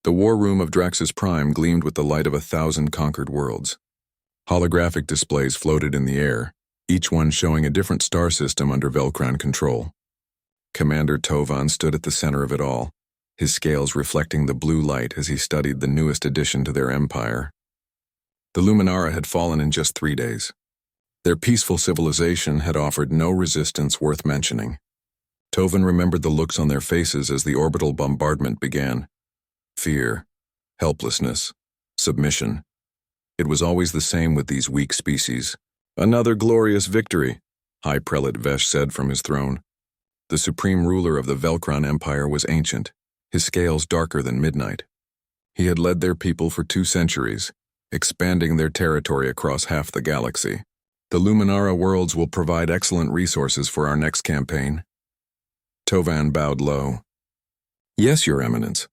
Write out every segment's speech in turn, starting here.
The war room of Draxus Prime gleamed with the light of 1,000 conquered worlds. Holographic displays floated in the air, each one showing a different star system under Velcron control. Commander Tovan stood at the center of it all, his scales reflecting the blue light as he studied the newest addition to their empire. The Luminara had fallen in just 3 days. Their peaceful civilization had offered no resistance worth mentioning. Tovan remembered the looks on their faces as the orbital bombardment began. Fear, helplessness, submission. It was always the same with these weak species. "Another glorious victory," High Prelate Vesh said from his throne. The supreme ruler of the Velcron Empire was ancient, his scales darker than midnight. He had led their people for 2 centuries, expanding their territory across half the galaxy. "The Luminara worlds will provide excellent resources for our next campaign." Tovan bowed low. "Yes, Your Eminence.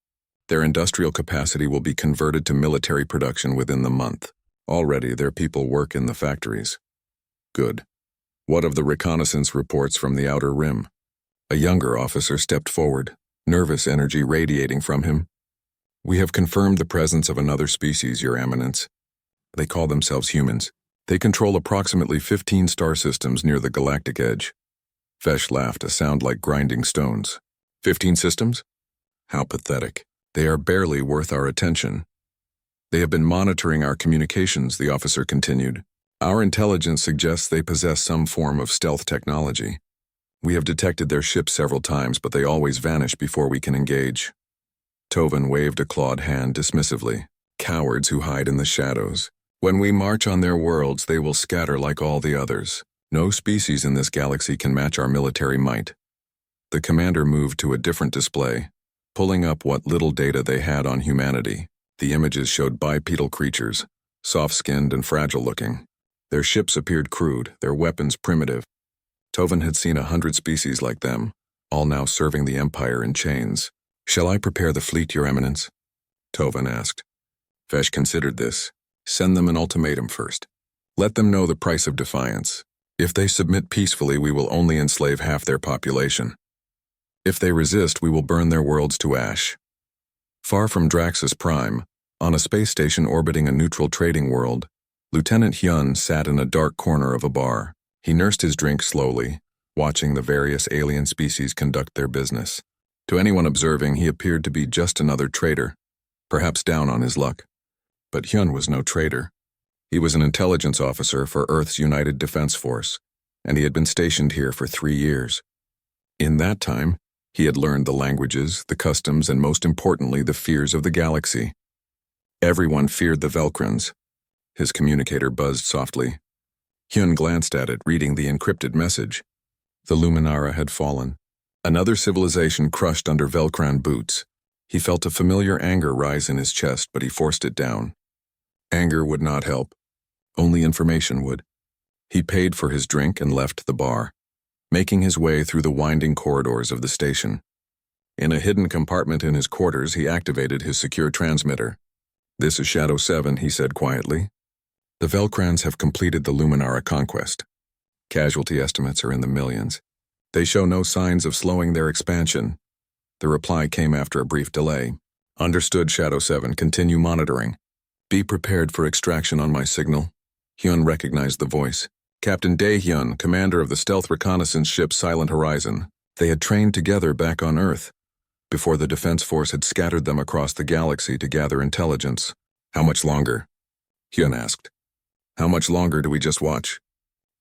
Their industrial capacity will be converted to military production within the month. Already, their people work in the factories." "Good. What of the reconnaissance reports from the Outer Rim?" A younger officer stepped forward, nervous energy radiating from him. "We have confirmed the presence of another species, Your Eminence. They call themselves humans. They control approximately 15 star systems near the galactic edge." Vesh laughed, a sound like grinding stones. 15 systems? How pathetic. They are barely worth our attention. "They have been monitoring our communications," the officer continued. "Our intelligence suggests they possess some form of stealth technology. We have detected their ships several times, but they always vanish before we can engage." Tovan waved a clawed hand dismissively. "Cowards who hide in the shadows. When we march on their worlds, they will scatter like all the others. No species in this galaxy can match our military might." The commander moved to a different display, pulling up what little data they had on humanity. The images showed bipedal creatures, soft-skinned and fragile-looking. Their ships appeared crude, their weapons primitive. Tovan had seen 100 species like them, all now serving the Empire in chains. "Shall I prepare the fleet, Your Eminence?" Tovan asked. Vesh considered this. "Send them an ultimatum first. Let them know the price of defiance. If they submit peacefully, we will only enslave half their population. If they resist, we will burn their worlds to ash." Far from Draxus Prime, on a space station orbiting a neutral trading world, Lieutenant Hyun sat in a dark corner of a bar. He nursed his drink slowly, watching the various alien species conduct their business. To anyone observing, he appeared to be just another trader, perhaps down on his luck. But Hyun was no trader. He was an intelligence officer for Earth's United Defense Force, and he had been stationed here for 3 years. In that time, he had learned the languages, the customs, and most importantly, the fears of the galaxy. Everyone feared the Velcrons. His communicator buzzed softly. Hyun glanced at it, reading the encrypted message. The Luminara had fallen. Another civilization crushed under Velcron boots. He felt a familiar anger rise in his chest, but he forced it down. Anger would not help. Only information would. He paid for his drink and left the bar, making his way through the winding corridors of the station. In a hidden compartment in his quarters, he activated his secure transmitter. "This is Shadow 7, he said quietly. "The Velcrons have completed the Luminara conquest. Casualty estimates are in the millions. They show no signs of slowing their expansion." The reply came after a brief delay. "Understood, Shadow 7. Continue monitoring. Be prepared for extraction on my signal." Hyun recognized the voice. Captain Dae-hyun, commander of the stealth reconnaissance ship Silent Horizon. They had trained together back on Earth, before the Defense Force had scattered them across the galaxy to gather intelligence. "How much longer?" Hyun asked. "How much longer do we just watch?"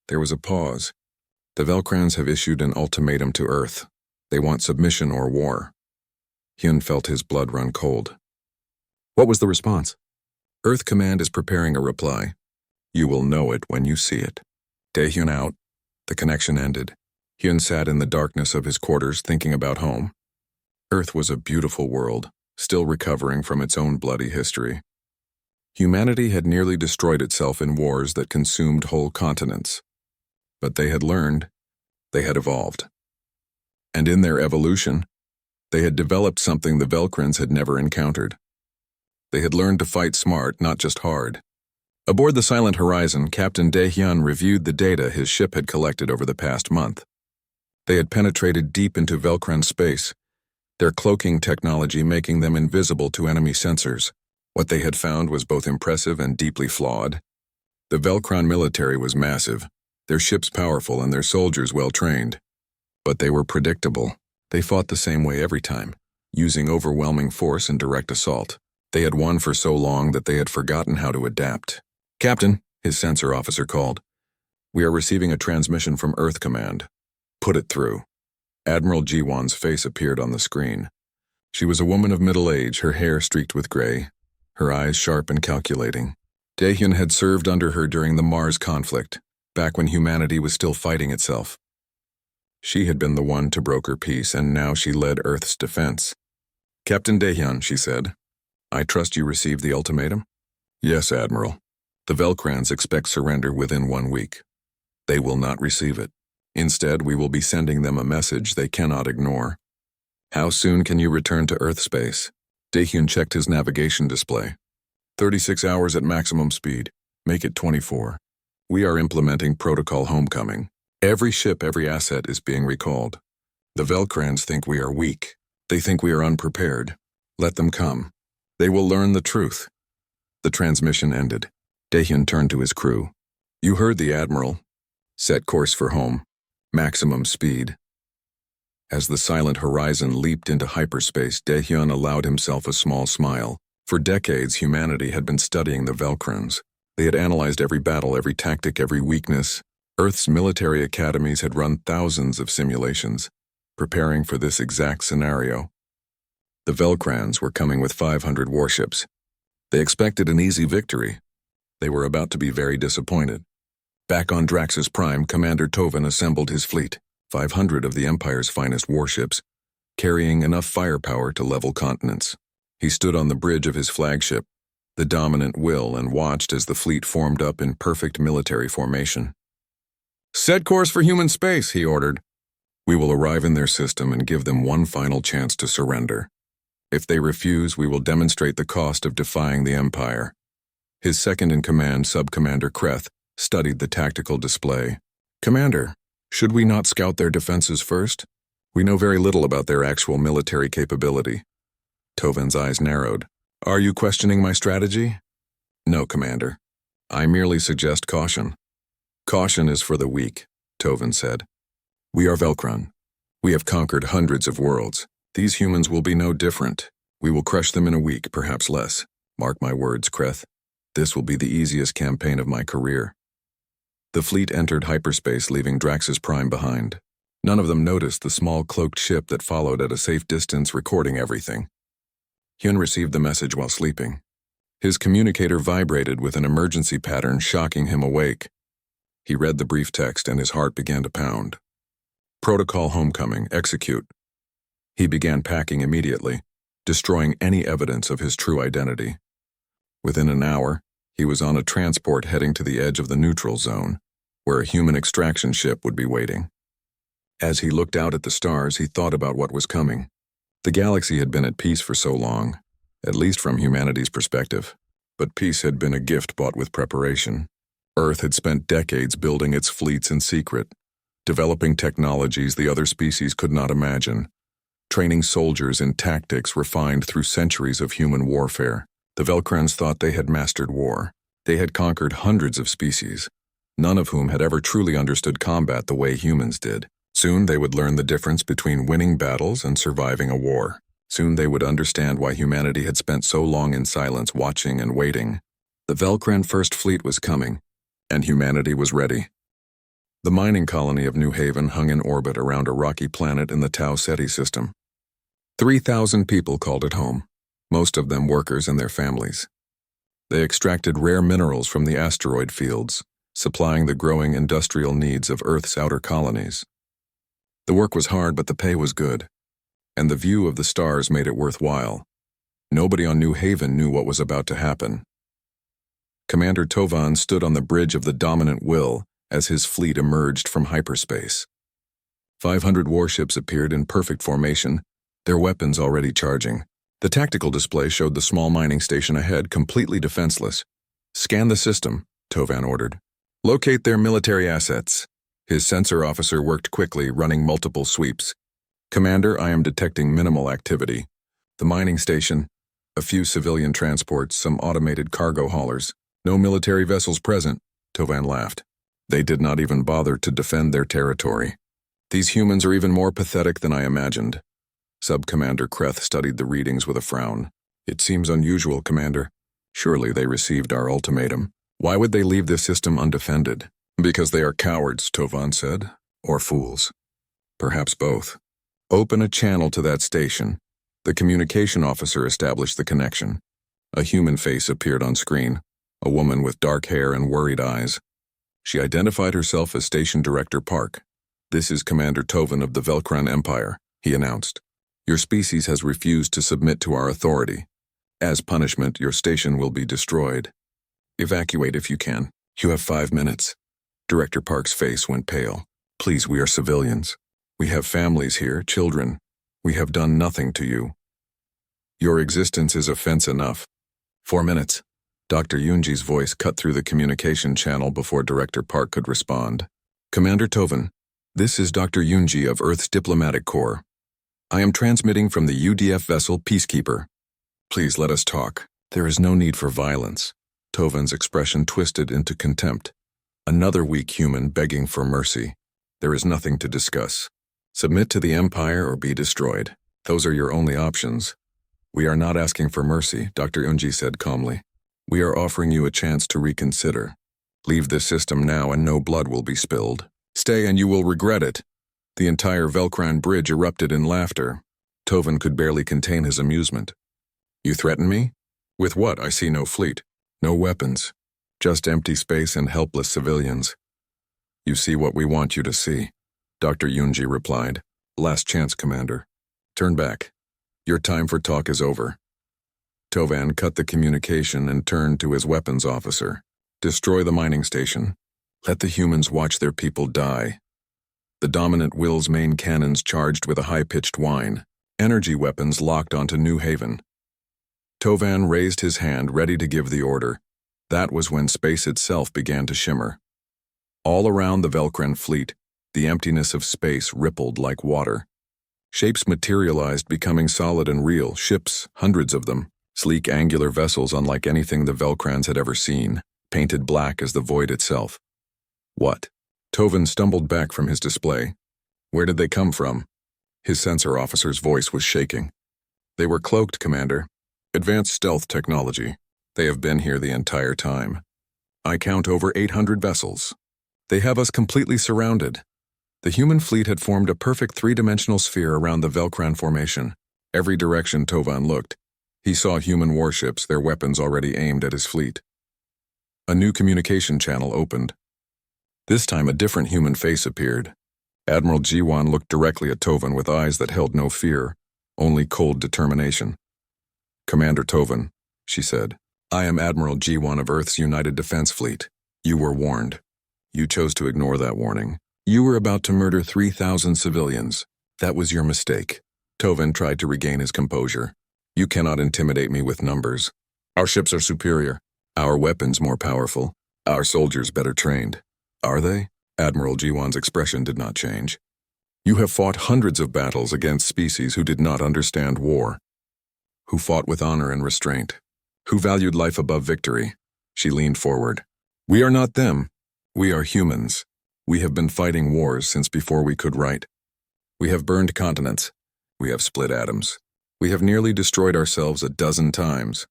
There was a pause. "The Velcrons have issued an ultimatum to Earth. They want submission or war." Hyun felt his blood run cold. "What was the response?" "Earth Command is preparing a reply. You will know it when you see it." Dae-hyun out. The connection ended. Hyun sat in the darkness of his quarters thinking about home. Earth was a beautiful world, still recovering from its own bloody history. Humanity had nearly destroyed itself in wars that consumed whole continents. But they had learned, they had evolved. And in their evolution, they had developed something the Velcrons had never encountered. They had learned to fight smart, not just hard. Aboard the Silent Horizon, Captain Dae-hyun reviewed the data his ship had collected over the past month. They had penetrated deep into Velcron space, their cloaking technology making them invisible to enemy sensors. What they had found was both impressive and deeply flawed. The Velcron military was massive, their ships powerful and their soldiers well-trained. But they were predictable. They fought the same way every time, using overwhelming force and direct assault. They had won for so long that they had forgotten how to adapt. "Captain," his sensor officer called. "We are receiving a transmission from Earth Command." "Put it through." Admiral Jiwan's face appeared on the screen. She was a woman of middle age, her hair streaked with gray, her eyes sharp and calculating. Daehyun had served under her during the Mars conflict, back when humanity was still fighting itself. She had been the one to broker peace, and now she led Earth's defense. "Captain Daehyun," she said, "I trust you received the ultimatum?" "Yes, Admiral. The Velcrans expect surrender within 1 week. They will not receive it. Instead, we will be sending them a message they cannot ignore." "How soon can you return to Earth space?" Daehyun checked his navigation display. 36 hours at maximum speed. Make it 24. We are implementing Protocol Homecoming. Every ship, every asset is being recalled. The Velcrans think we are weak. They think we are unprepared. Let them come. They will learn the truth. The transmission ended. Daehyun turned to his crew. "You heard the Admiral. Set course for home. Maximum speed." As the silent horizon leaped into hyperspace, Daehyun allowed himself a small smile. For decades, humanity had been studying the Velcrans. They had analyzed every battle, every tactic, every weakness. Earth's military academies had run thousands of simulations, preparing for this exact scenario. The Velcrans were coming with 500 warships. They expected an easy victory. They were about to be very disappointed. Back on Draxus Prime, Commander Tovan assembled his fleet, 500 of the Empire's finest warships, carrying enough firepower to level continents. He stood on the bridge of his flagship, the Dominant Will, and watched as the fleet formed up in perfect military formation. "Set course for human space," he ordered. "We will arrive in their system and give them one final chance to surrender. If they refuse, we will demonstrate the cost of defying the Empire." His second-in-command, Sub-Commander Kreth, studied the tactical display. "Commander, should we not scout their defenses first? We know very little about their actual military capability." Tovan's eyes narrowed. "Are you questioning my strategy?" "No, Commander. I merely suggest caution." "Caution is for the weak," Tovan said. "We are Velcron. We have conquered hundreds of worlds. These humans will be no different. We will crush them in a week, perhaps less. Mark my words, Kreth. This will be the easiest campaign of my career." The fleet entered hyperspace, leaving Draxus Prime behind. None of them noticed the small cloaked ship that followed at a safe distance, recording everything. Hyun received the message while sleeping. His communicator vibrated with an emergency pattern, shocking him awake. He read the brief text and his heart began to pound. "Protocol Homecoming, execute." He began packing immediately, destroying any evidence of his true identity. Within an hour, he was on a transport heading to the edge of the neutral zone, where a human extraction ship would be waiting. As he looked out at the stars, he thought about what was coming. The galaxy had been at peace for so long, at least from humanity's perspective, but peace had been a gift bought with preparation. Earth had spent decades building its fleets in secret, developing technologies the other species could not imagine, training soldiers in tactics refined through centuries of human warfare. The Velcrans thought they had mastered war. They had conquered hundreds of species, none of whom had ever truly understood combat the way humans did. Soon they would learn the difference between winning battles and surviving a war. Soon they would understand why humanity had spent so long in silence, watching and waiting. The Velcran First Fleet was coming, and humanity was ready. The mining colony of New Haven hung in orbit around a rocky planet in the Tau Ceti system. 3,000 people called it home, most of them workers and their families. They extracted rare minerals from the asteroid fields, supplying the growing industrial needs of Earth's outer colonies. The work was hard, but the pay was good, and the view of the stars made it worthwhile. Nobody on New Haven knew what was about to happen. Commander Tovan stood on the bridge of the Dominant Will as his fleet emerged from hyperspace. 500 warships appeared in perfect formation, their weapons already charging. The tactical display showed the small mining station ahead, completely defenseless. "Scan the system," Tovan ordered. "Locate their military assets." His sensor officer worked quickly, running multiple sweeps. Commander, I am detecting minimal activity. The mining station, a few civilian transports, some automated cargo haulers. No military vessels present, Tovan laughed. They did not even bother to defend their territory. These humans are even more pathetic than I imagined. Sub-Commander Kreth studied the readings with a frown. It seems unusual, Commander. Surely they received our ultimatum. Why would they leave this system undefended? Because they are cowards, Tovan said. Or fools. Perhaps both. Open a channel to that station. The communication officer established the connection. A human face appeared on screen, a woman with dark hair and worried eyes. She identified herself as Station Director Park. This is Commander Tovan of the Velkran Empire, he announced. Your species has refused to submit to our authority. As punishment, your station will be destroyed. Evacuate if you can. You have 5 minutes. Director Park's face went pale. Please, we are civilians. We have families here, children. We have done nothing to you. Your existence is offense enough. 4 minutes. Dr. Yunji's voice cut through the communication channel before Director Park could respond. Commander Tovan, this is Dr. Yunji of Earth's Diplomatic Corps. I am transmitting from the UDF vessel Peacekeeper. Please let us talk. There is no need for violence. Tovan's expression twisted into contempt. Another weak human begging for mercy. There is nothing to discuss. Submit to the Empire or be destroyed. Those are your only options. We are not asking for mercy, Dr. Yunji said calmly. We are offering you a chance to reconsider. Leave this system now and no blood will be spilled. Stay and you will regret it. The entire Velkran bridge erupted in laughter. Tovan could barely contain his amusement. You threaten me? With what? I see no fleet. No weapons. Just empty space and helpless civilians. You see what we want you to see, Dr. Yunji replied. Last chance, Commander. Turn back. Your time for talk is over. Tovan cut the communication and turned to his weapons officer. Destroy the mining station. Let the humans watch their people die. The dominant will's main cannons charged with a high-pitched whine. Energy weapons locked onto New Haven. Tovan raised his hand, ready to give the order. That was when space itself began to shimmer. All around the Velkran fleet, the emptiness of space rippled like water. Shapes materialized, becoming solid and real, ships, hundreds of them, sleek angular vessels unlike anything the Velkrans had ever seen, painted black as the void itself. What? Tovan stumbled back from his display. Where did they come from? His sensor officer's voice was shaking. They were cloaked, Commander. Advanced stealth technology. They have been here the entire time. I count over 800 vessels. They have us completely surrounded. The human fleet had formed a perfect three-dimensional sphere around the Velkran formation. Every direction Tovan looked, he saw human warships, their weapons already aimed at his fleet. A new communication channel opened. This time a different human face appeared. Admiral Jiwan looked directly at Tovan with eyes that held no fear, only cold determination. Commander Tovan, she said, I am Admiral Jiwan of Earth's United Defense Fleet. You were warned. You chose to ignore that warning. You were about to murder 3,000 civilians. That was your mistake. Tovan tried to regain his composure. You cannot intimidate me with numbers. Our ships are superior. Our weapons more powerful. Our soldiers better trained. Are they? Admiral Jiwan's expression did not change. You have fought hundreds of battles against species who did not understand war. Who fought with honor and restraint. Who valued life above victory. She leaned forward. We are not them. We are humans. We have been fighting wars since before we could write. We have burned continents. We have split atoms. We have nearly destroyed ourselves a dozen times.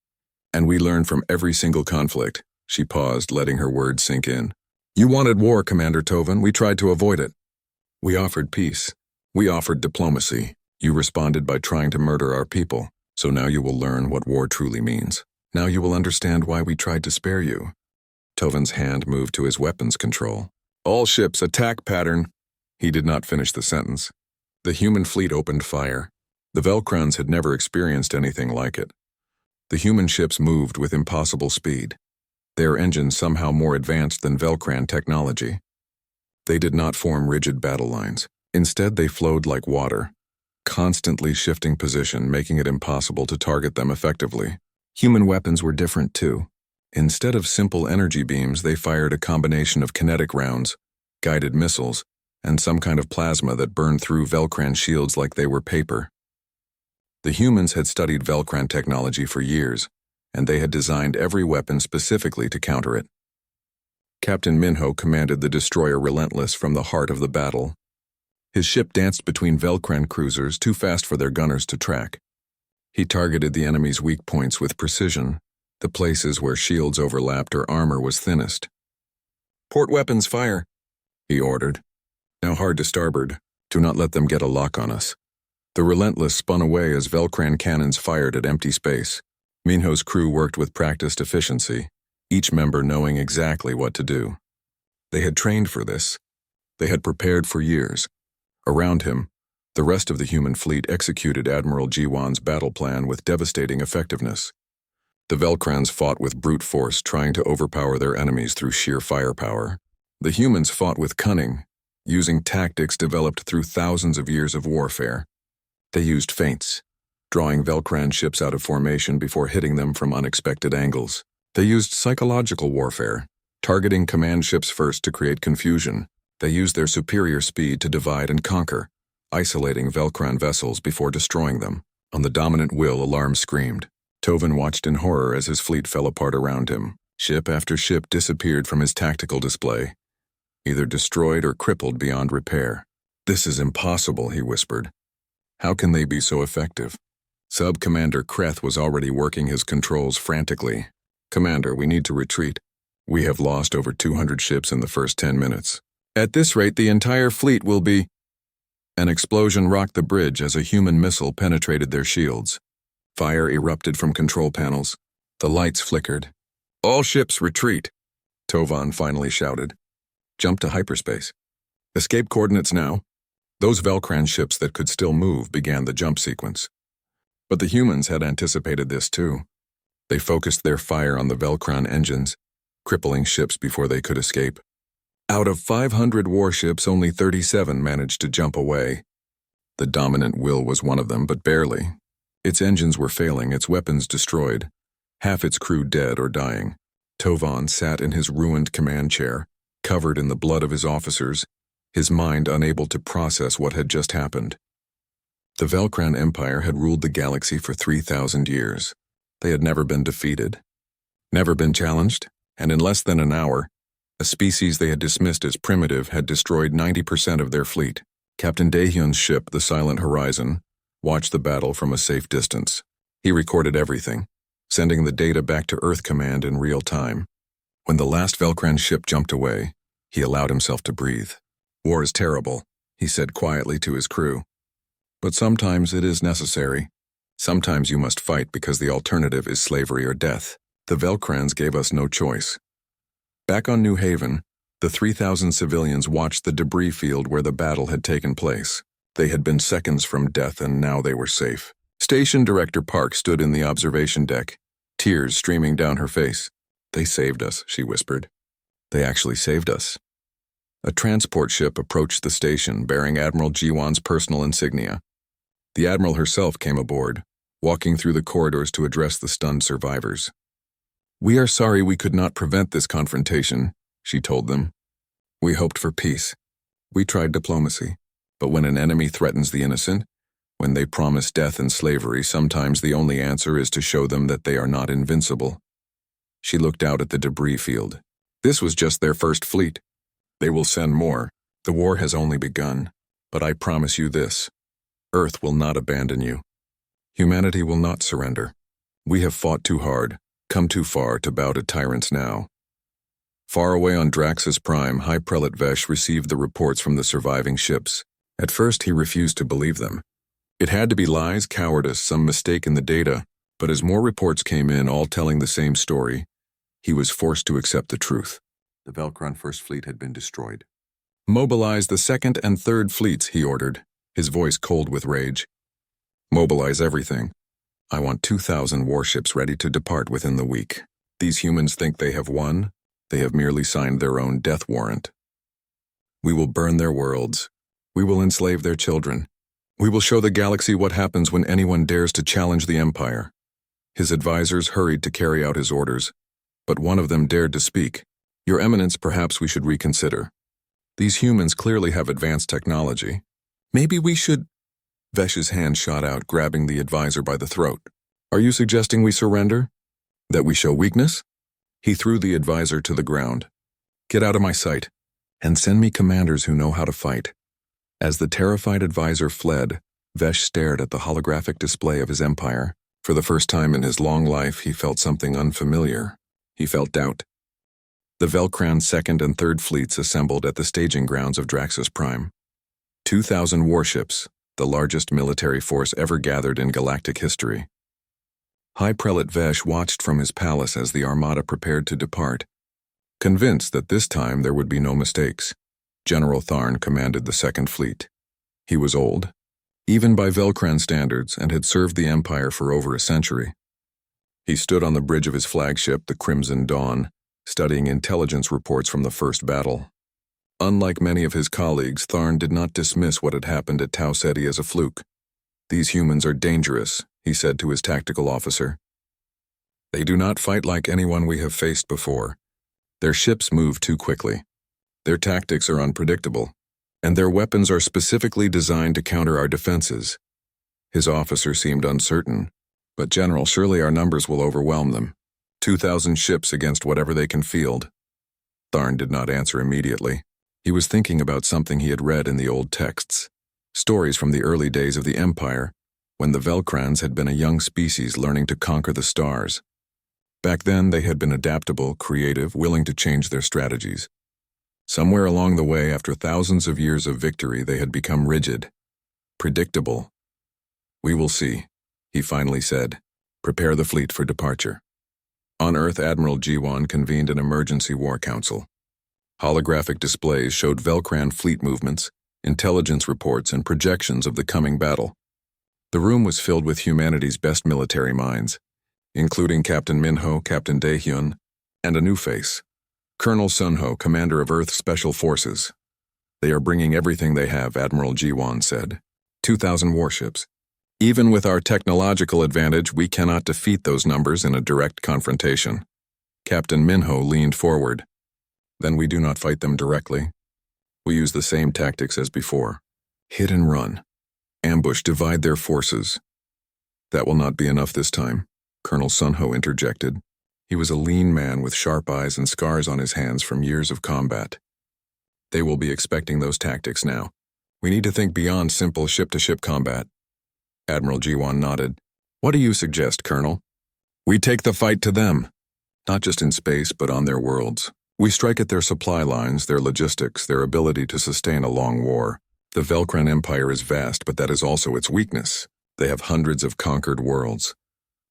And we learn from every single conflict. She paused, letting her words sink in. You wanted war, Commander Tovan. We tried to avoid it. We offered peace. We offered diplomacy. You responded by trying to murder our people. So now you will learn what war truly means. Now you will understand why we tried to spare you. Tovan's hand moved to his weapons control. All ships, attack pattern. He did not finish the sentence. The human fleet opened fire. The Velkrans had never experienced anything like it. The human ships moved with impossible speed. Their engines somehow more advanced than Velkran technology. They did not form rigid battle lines. Instead, they flowed like water, constantly shifting position, making it impossible to target them effectively. Human weapons were different too. Instead of simple energy beams, they fired a combination of kinetic rounds, guided missiles, and some kind of plasma that burned through Velcran shields like they were paper. The humans had studied Velcran technology for years, and they had designed every weapon specifically to counter it. Captain Minho commanded the destroyer Relentless from the heart of the battle. His ship danced between Velcran cruisers too fast for their gunners to track. He targeted the enemy's weak points with precision, the places where shields overlapped or armor was thinnest. "Port weapons fire," he ordered. "Now hard to starboard. Do not let them get a lock on us." The Relentless spun away as Velcran cannons fired at empty space. Minho's crew worked with practiced efficiency, each member knowing exactly what to do. They had trained for this. They had prepared for years. Around him, the rest of the human fleet executed Admiral Jiwan's battle plan with devastating effectiveness. The Velcrans fought with brute force, trying to overpower their enemies through sheer firepower. The humans fought with cunning, using tactics developed through thousands of years of warfare. They used feints, drawing Velcran ships out of formation before hitting them from unexpected angles. They used psychological warfare, targeting command ships first to create confusion. They used their superior speed to divide and conquer, isolating Velcran vessels before destroying them. On the dominant will, alarm screamed. Tovin watched in horror as his fleet fell apart around him. Ship after ship disappeared from his tactical display, either destroyed or crippled beyond repair. "This is impossible," he whispered. "How can they be so effective?" Sub-Commander Kreth was already working his controls frantically. "Commander, we need to retreat. We have lost over 200 ships in the first 10 minutes. At this rate, the entire fleet will be—" An explosion rocked the bridge as a human missile penetrated their shields. Fire erupted from control panels. The lights flickered. "All ships retreat," Tovan finally shouted. "Jump to hyperspace. Escape coordinates now." Those Velcran ships that could still move began the jump sequence. But the humans had anticipated this too. They focused their fire on the Velcran engines, crippling ships before they could escape. Out of 500 warships, only 37 managed to jump away. The dominant will was one of them, but barely. Its engines were failing, its weapons destroyed, half its crew dead or dying. Tovan sat in his ruined command chair, covered in the blood of his officers, his mind unable to process what had just happened. The Velcran Empire had ruled the galaxy for 3,000 years. They had never been defeated, never been challenged, and in less than an hour, a species they had dismissed as primitive had destroyed 90% of their fleet. Captain Daehyun's ship, the Silent Horizon, watched the battle from a safe distance. He recorded everything, sending the data back to Earth Command in real time. When the last Velcran ship jumped away, he allowed himself to breathe. "War is terrible," he said quietly to his crew. "But sometimes it is necessary. Sometimes you must fight because the alternative is slavery or death. The Velcrans gave us no choice." Back on New Haven, the 3,000 civilians watched the debris field where the battle had taken place. They had been seconds from death and now they were safe. Station Director Park stood in the observation deck, tears streaming down her face. "They saved us," she whispered. "They actually saved us." A transport ship approached the station bearing Admiral Jiwan's personal insignia. The Admiral herself came aboard, walking through the corridors to address the stunned survivors. "We are sorry we could not prevent this confrontation," she told them. "We hoped for peace. We tried diplomacy. But when an enemy threatens the innocent, when they promise death and slavery, sometimes the only answer is to show them that they are not invincible." She looked out at the debris field. This was just their first fleet. They will send more. The war has only begun. But I promise you this: Earth will not abandon you. Humanity will not surrender. We have fought too hard, come too far to bow to tyrants now. Far away on Draxus Prime, High Prelate Vesh received the reports from the surviving ships. At first, he refused to believe them. It had to be lies, cowardice, some mistake in the data, but as more reports came in, all telling the same story, he was forced to accept the truth. The Velcran First Fleet had been destroyed. "Mobilize the second and third fleets," he ordered, his voice cold with rage. "Mobilize everything. I want 2,000 warships ready to depart within the week. These humans think they have won. They have merely signed their own death warrant. We will burn their worlds. We will enslave their children. We will show the galaxy what happens when anyone dares to challenge the Empire." His advisors hurried to carry out his orders, but one of them dared to speak. "Your Eminence, perhaps we should reconsider. These humans clearly have advanced technology. Maybe we should... Vesh's hand shot out, grabbing the advisor by the throat. Are you suggesting we surrender? That we show weakness? He threw the advisor to the ground. Get out of my sight, and send me commanders who know how to fight. As the terrified advisor fled, Vesh stared at the holographic display of his empire. For the first time in his long life, he felt something unfamiliar. He felt doubt. The Velcran 2nd and 3rd fleets assembled at the staging grounds of Draxus Prime. 2,000 warships, the largest military force ever gathered in galactic history. High Prelate Vesh watched from his palace as the armada prepared to depart. Convinced that this time there would be no mistakes, General Tharn commanded the 2nd Fleet. He was old, even by Velcran standards, and had served the Empire for over a century. He stood on the bridge of his flagship, the Crimson Dawn, studying intelligence reports from the first battle. Unlike many of his colleagues, Tharn did not dismiss what had happened at Tau Ceti as a fluke. These humans are dangerous, he said to his tactical officer. They do not fight like anyone we have faced before. Their ships move too quickly. Their tactics are unpredictable, and their weapons are specifically designed to counter our defenses. His officer seemed uncertain. But General, surely our numbers will overwhelm them. 2,000 ships against whatever they can field. Tharn did not answer immediately. He was thinking about something he had read in the old texts. Stories from the early days of the Empire, when the Velcrans had been a young species learning to conquer the stars. Back then, they had been adaptable, creative, willing to change their strategies. Somewhere along the way, after thousands of years of victory, they had become rigid, predictable. We will see, he finally said. Prepare the fleet for departure. On Earth, Admiral Jiwan convened an emergency war council. Holographic displays showed Velcran fleet movements, intelligence reports, and projections of the coming battle. The room was filled with humanity's best military minds, including Captain Minho, Captain Daehyun, and a new face, Colonel Sunho, commander of Earth Special Forces. They are bringing everything they have, Admiral Jiwan said. 2,000 warships. Even with our technological advantage, we cannot defeat those numbers in a direct confrontation. Captain Minho leaned forward. Then we do not fight them directly. We use the same tactics as before. Hit and run. Ambush, divide their forces. That will not be enough this time, Colonel Sunho interjected. He was a lean man with sharp eyes and scars on his hands from years of combat. They will be expecting those tactics now. We need to think beyond simple ship-to-ship combat. Admiral Jiwan nodded. What do you suggest, Colonel? We take the fight to them. Not just in space, but on their worlds. We strike at their supply lines, their logistics, their ability to sustain a long war. The Velcran Empire is vast, but that is also its weakness. They have hundreds of conquered worlds,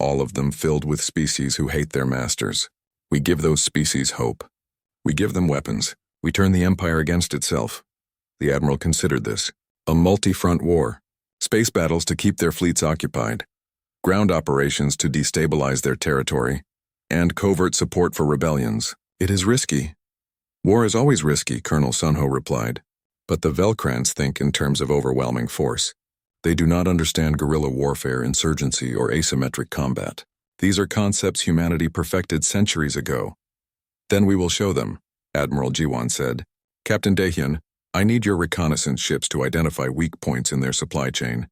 all of them filled with species who hate their masters. We give those species hope. We give them weapons. We turn the Empire against itself. The Admiral considered this. A multi-front war. Space battles to keep their fleets occupied. Ground operations to destabilize their territory. And covert support for rebellions. It is risky. War is always risky, Colonel Sunho replied. But the Velcrans think in terms of overwhelming force. They do not understand guerrilla warfare, insurgency, or asymmetric combat. These are concepts humanity perfected centuries ago. Then we will show them, Admiral Jiwan said. Captain Daehyun, I need your reconnaissance ships to identify weak points in their supply chain.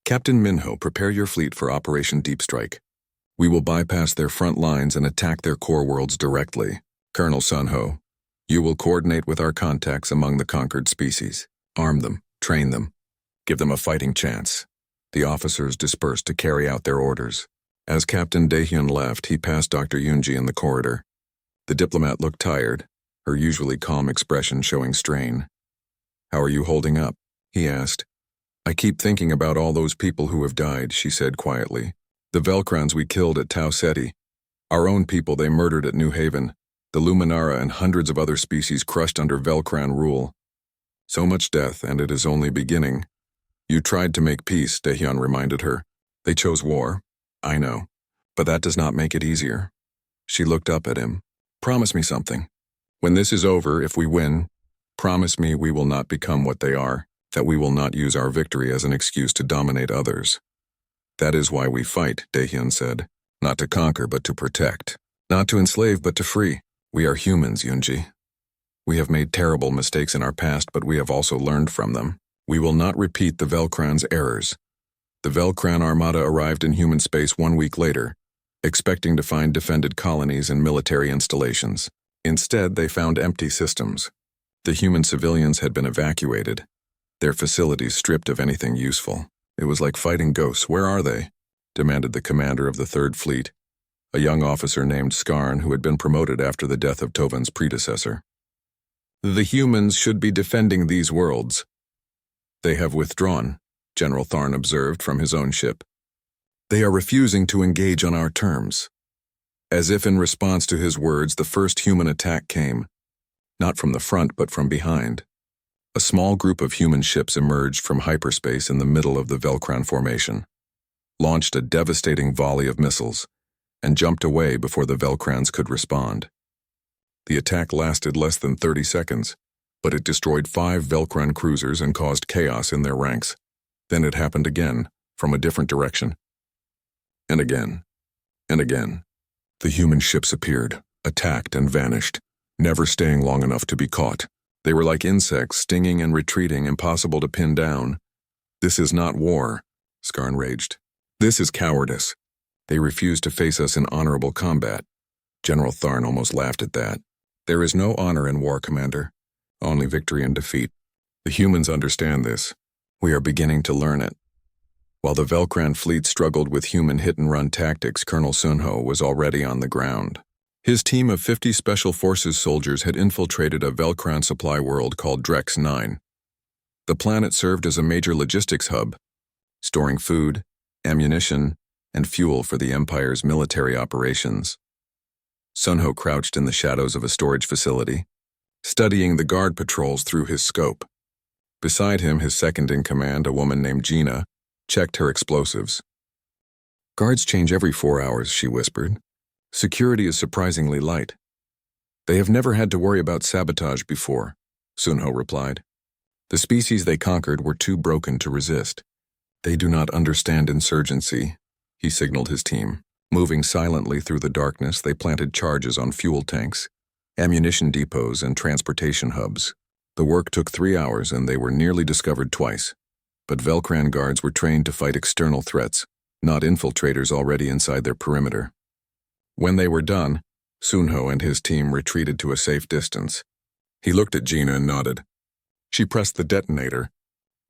Captain Minho, prepare your fleet for Operation Deep Strike. We will bypass their front lines and attack their core worlds directly. Colonel Sunho, you will coordinate with our contacts among the conquered species. Arm them, train them, give them a fighting chance. The officers dispersed to carry out their orders. As Captain Daehyun left, he passed Dr. Yoonji in the corridor. The diplomat looked tired, her usually calm expression showing strain. How are you holding up? He asked. I keep thinking about all those people who have died, she said quietly. The Velcrans we killed at Tau Ceti. Our own people they murdered at New Haven. The Luminara and hundreds of other species crushed under Velcran rule. So much death, and it is only beginning. You tried to make peace, Daehyun reminded her. They chose war. I know. But that does not make it easier. She looked up at him. Promise me something. When this is over, if we win, promise me we will not become what they are, that we will not use our victory as an excuse to dominate others. That is why we fight, Daehyun said. Not to conquer, but to protect. Not to enslave, but to free. We are humans, Yoonji. We have made terrible mistakes in our past, but we have also learned from them. We will not repeat the Velcran's errors. The Velcran armada arrived in human space 1 week later, expecting to find defended colonies and military installations. Instead, they found empty systems. The human civilians had been evacuated, their facilities stripped of anything useful. It was like fighting ghosts. "Where are they?" demanded the commander of the Third Fleet, a young officer named Skarn who had been promoted after the death of Tovan's predecessor. "The humans should be defending these worlds." "They have withdrawn," General Tharn observed from his own ship. "They are refusing to engage on our terms." As if in response to his words, the first human attack came, not from the front but from behind. A small group of human ships emerged from hyperspace in the middle of the Velcran formation, launched a devastating volley of missiles, and jumped away before the Velcrans could respond. The attack lasted less than 30 seconds, but it destroyed 5 Velcran cruisers and caused chaos in their ranks. Then it happened again, from a different direction. And again, and again. The human ships appeared, attacked and vanished, never staying long enough to be caught. They were like insects, stinging and retreating, impossible to pin down. "This is not war," Skarn raged. "This is cowardice. They refuse to face us in honorable combat." General Tharn almost laughed at that. "There is no honor in war, Commander. Only victory and defeat. The humans understand this. We are beginning to learn it." While the Velcran fleet struggled with human hit-and-run tactics, Colonel Sunho was already on the ground. His team of 50 Special Forces soldiers had infiltrated a Velcran supply world called Drex 9. The planet served as a major logistics hub, storing food, ammunition, and fuel for the Empire's military operations. Sunho crouched in the shadows of a storage facility, studying the guard patrols through his scope. Beside him, his second-in-command, a woman named Gina, checked her explosives. "Guards change every 4 hours," she whispered. "Security is surprisingly light." "They have never had to worry about sabotage before," Sunho replied. "The species they conquered were too broken to resist. They do not understand insurgency," he signaled his team. Moving silently through the darkness, they planted charges on fuel tanks, ammunition depots, and transportation hubs. The work took 3 hours, and they were nearly discovered twice. But Velcran guards were trained to fight external threats, not infiltrators already inside their perimeter. When they were done, Sunho and his team retreated to a safe distance. He looked at Gina and nodded. She pressed the detonator.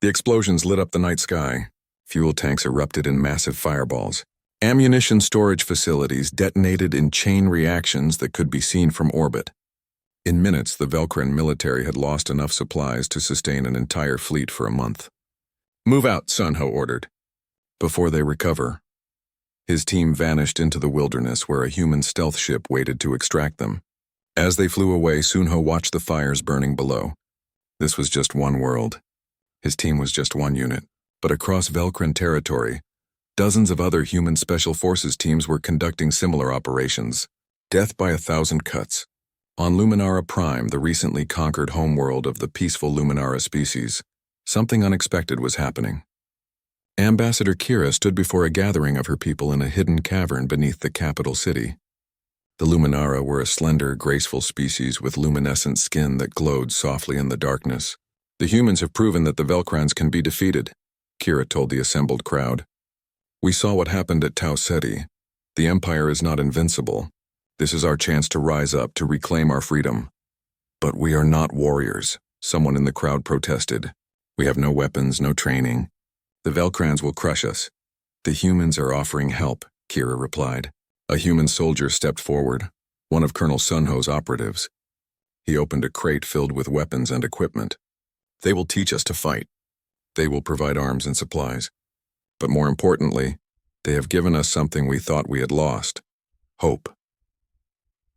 The explosions lit up the night sky. Fuel tanks erupted in massive fireballs. Ammunition storage facilities detonated in chain reactions that could be seen from orbit. In minutes, the Velcran military had lost enough supplies to sustain an entire fleet for a month. "Move out," Sunho ordered. Before they recover, his team vanished into the wilderness where a human stealth ship waited to extract them. As they flew away, Sunho watched the fires burning below. This was just one world. His team was just one unit. But across Velcran territory, dozens of other human special forces teams were conducting similar operations. Death by 1,000 cuts. On Luminara Prime, the recently conquered homeworld of the peaceful Luminara species, something unexpected was happening. Ambassador Kira stood before a gathering of her people in a hidden cavern beneath the capital city. The Luminara were a slender, graceful species with luminescent skin that glowed softly in the darkness. "The humans have proven that the Velcrans can be defeated," Kira told the assembled crowd. "We saw what happened at Tau Ceti. The Empire is not invincible. This is our chance to rise up, to reclaim our freedom." "But we are not warriors," someone in the crowd protested. "We have no weapons, no training. The Velcrans will crush us." "The humans are offering help," Kira replied. A human soldier stepped forward, one of Colonel Sunho's operatives. He opened a crate filled with weapons and equipment. "They will teach us to fight. They will provide arms and supplies. But more importantly, they have given us something we thought we had lost: hope."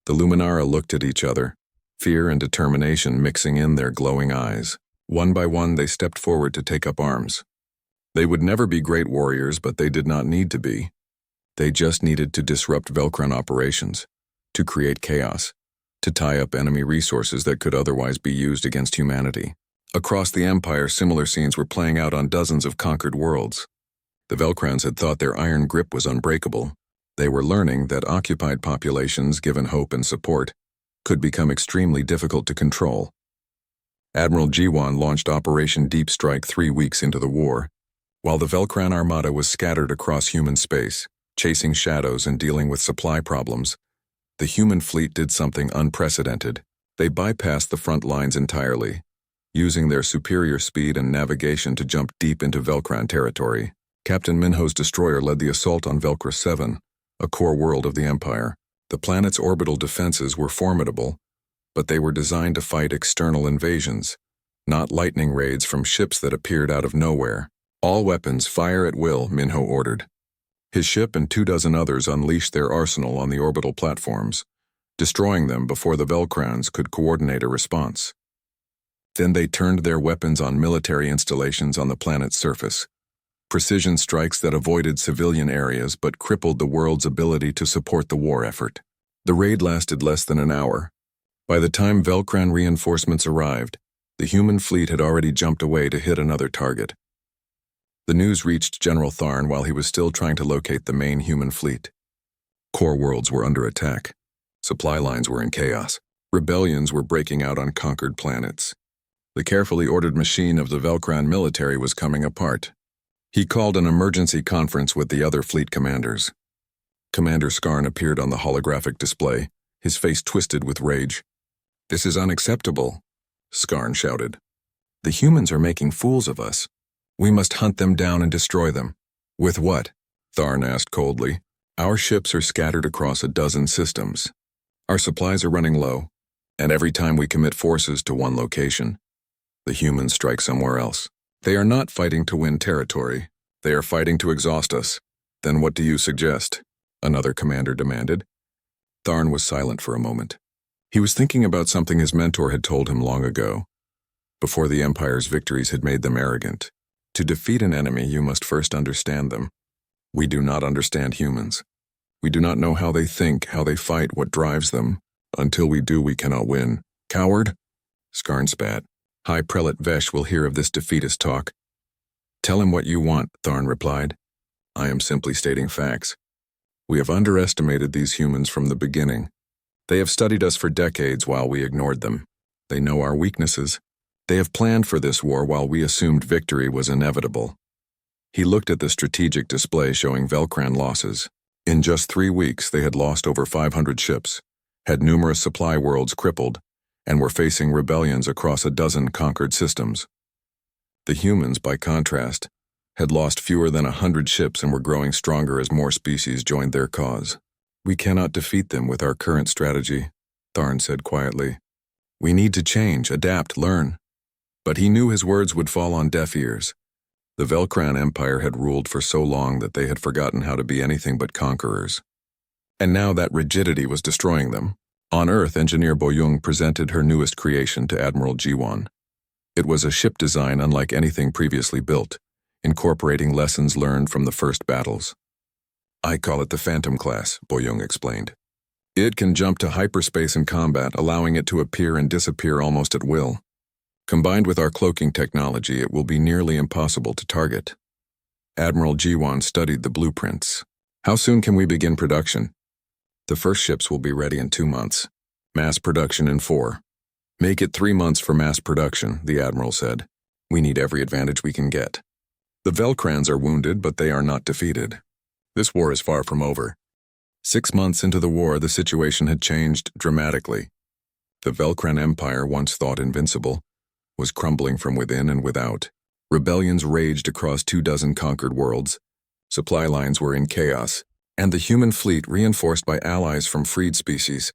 The Luminara looked at each other, fear and determination mixing in their glowing eyes. One by one, they stepped forward to take up arms. They would never be great warriors, but they did not need to be. They just needed to disrupt Velcran operations, to create chaos, to tie up enemy resources that could otherwise be used against humanity. Across the Empire, similar scenes were playing out on dozens of conquered worlds. The Velcrans had thought their iron grip was unbreakable. They were learning that occupied populations, given hope and support, could become extremely difficult to control. Admiral Jiwan launched Operation Deep Strike 3 weeks into the war, while the Velcran Armada was scattered across human space, chasing shadows and dealing with supply problems. The human fleet did something unprecedented. They bypassed the front lines entirely, using their superior speed and navigation to jump deep into Velcran territory. Captain Minho's destroyer led the assault on Velcra 7, a core world of the Empire. The planet's orbital defenses were formidable, but they were designed to fight external invasions, not lightning raids from ships that appeared out of nowhere. All weapons fire at will, Minho ordered. His ship and 24 others unleashed their arsenal on the orbital platforms, destroying them before the Velcrans could coordinate a response. Then they turned their weapons on military installations on the planet's surface. Precision strikes that avoided civilian areas but crippled the world's ability to support the war effort. The raid lasted less than an hour. By the time Velcran reinforcements arrived, the human fleet had already jumped away to hit another target. The news reached General Tharn while he was still trying to locate the main human fleet. Core worlds were under attack. Supply lines were in chaos. Rebellions were breaking out on conquered planets. The carefully ordered machine of the Velcran military was coming apart. He called an emergency conference with the other fleet commanders. Commander Skarn appeared on the holographic display, his face twisted with rage. "This is unacceptable," Skarn shouted. "The humans are making fools of us. We must hunt them down and destroy them." "With what?" Tharn asked coldly. "Our ships are scattered across a dozen systems. Our supplies are running low, and every time we commit forces to one location, the humans strike somewhere else. They are not fighting to win territory. They are fighting to exhaust us. Then what do you suggest?" another commander demanded. Tharn was silent for a moment. He was thinking about something his mentor had told him long ago, before the Empire's victories had made them arrogant. To defeat an enemy, you must first understand them. We do not understand humans. We do not know how they think, how they fight, what drives them. Until we do, we cannot win. Coward? Skarn spat. High Prelate Vesh will hear of this defeatist talk. Tell him what you want, Tharn replied. I am simply stating facts. We have underestimated these humans from the beginning. They have studied us for decades while we ignored them. They know our weaknesses. They have planned for this war while we assumed victory was inevitable. He looked at the strategic display showing Velcran losses. In just 3 weeks, they had lost over 500 ships, had numerous supply worlds crippled, and were facing rebellions across a dozen conquered systems. The humans, by contrast, had lost fewer than 100 ships and were growing stronger as more species joined their cause. We cannot defeat them with our current strategy, Tharn said quietly. We need to change, adapt, learn. But he knew his words would fall on deaf ears. The Velcran Empire had ruled for so long that they had forgotten how to be anything but conquerors. And now that rigidity was destroying them. On Earth, Engineer Boyoung presented her newest creation to Admiral Jiwan. It was a ship design unlike anything previously built, incorporating lessons learned from the first battles. I call it the Phantom class, Boyoung explained. It can jump to hyperspace in combat, allowing it to appear and disappear almost at will. Combined with our cloaking technology, it will be nearly impossible to target. Admiral Jiwan studied the blueprints. How soon can we begin production? The first ships will be ready in 2 months. Mass production in 4. Make it 3 months for mass production, the Admiral said. We need every advantage we can get. The Velcrans are wounded, but they are not defeated. This war is far from over. 6 months into the war, the situation had changed dramatically. The Velcran Empire, once thought invincible, was crumbling from within and without. Rebellions raged across 24 conquered worlds. Supply lines were in chaos, and the human fleet, reinforced by allies from freed species,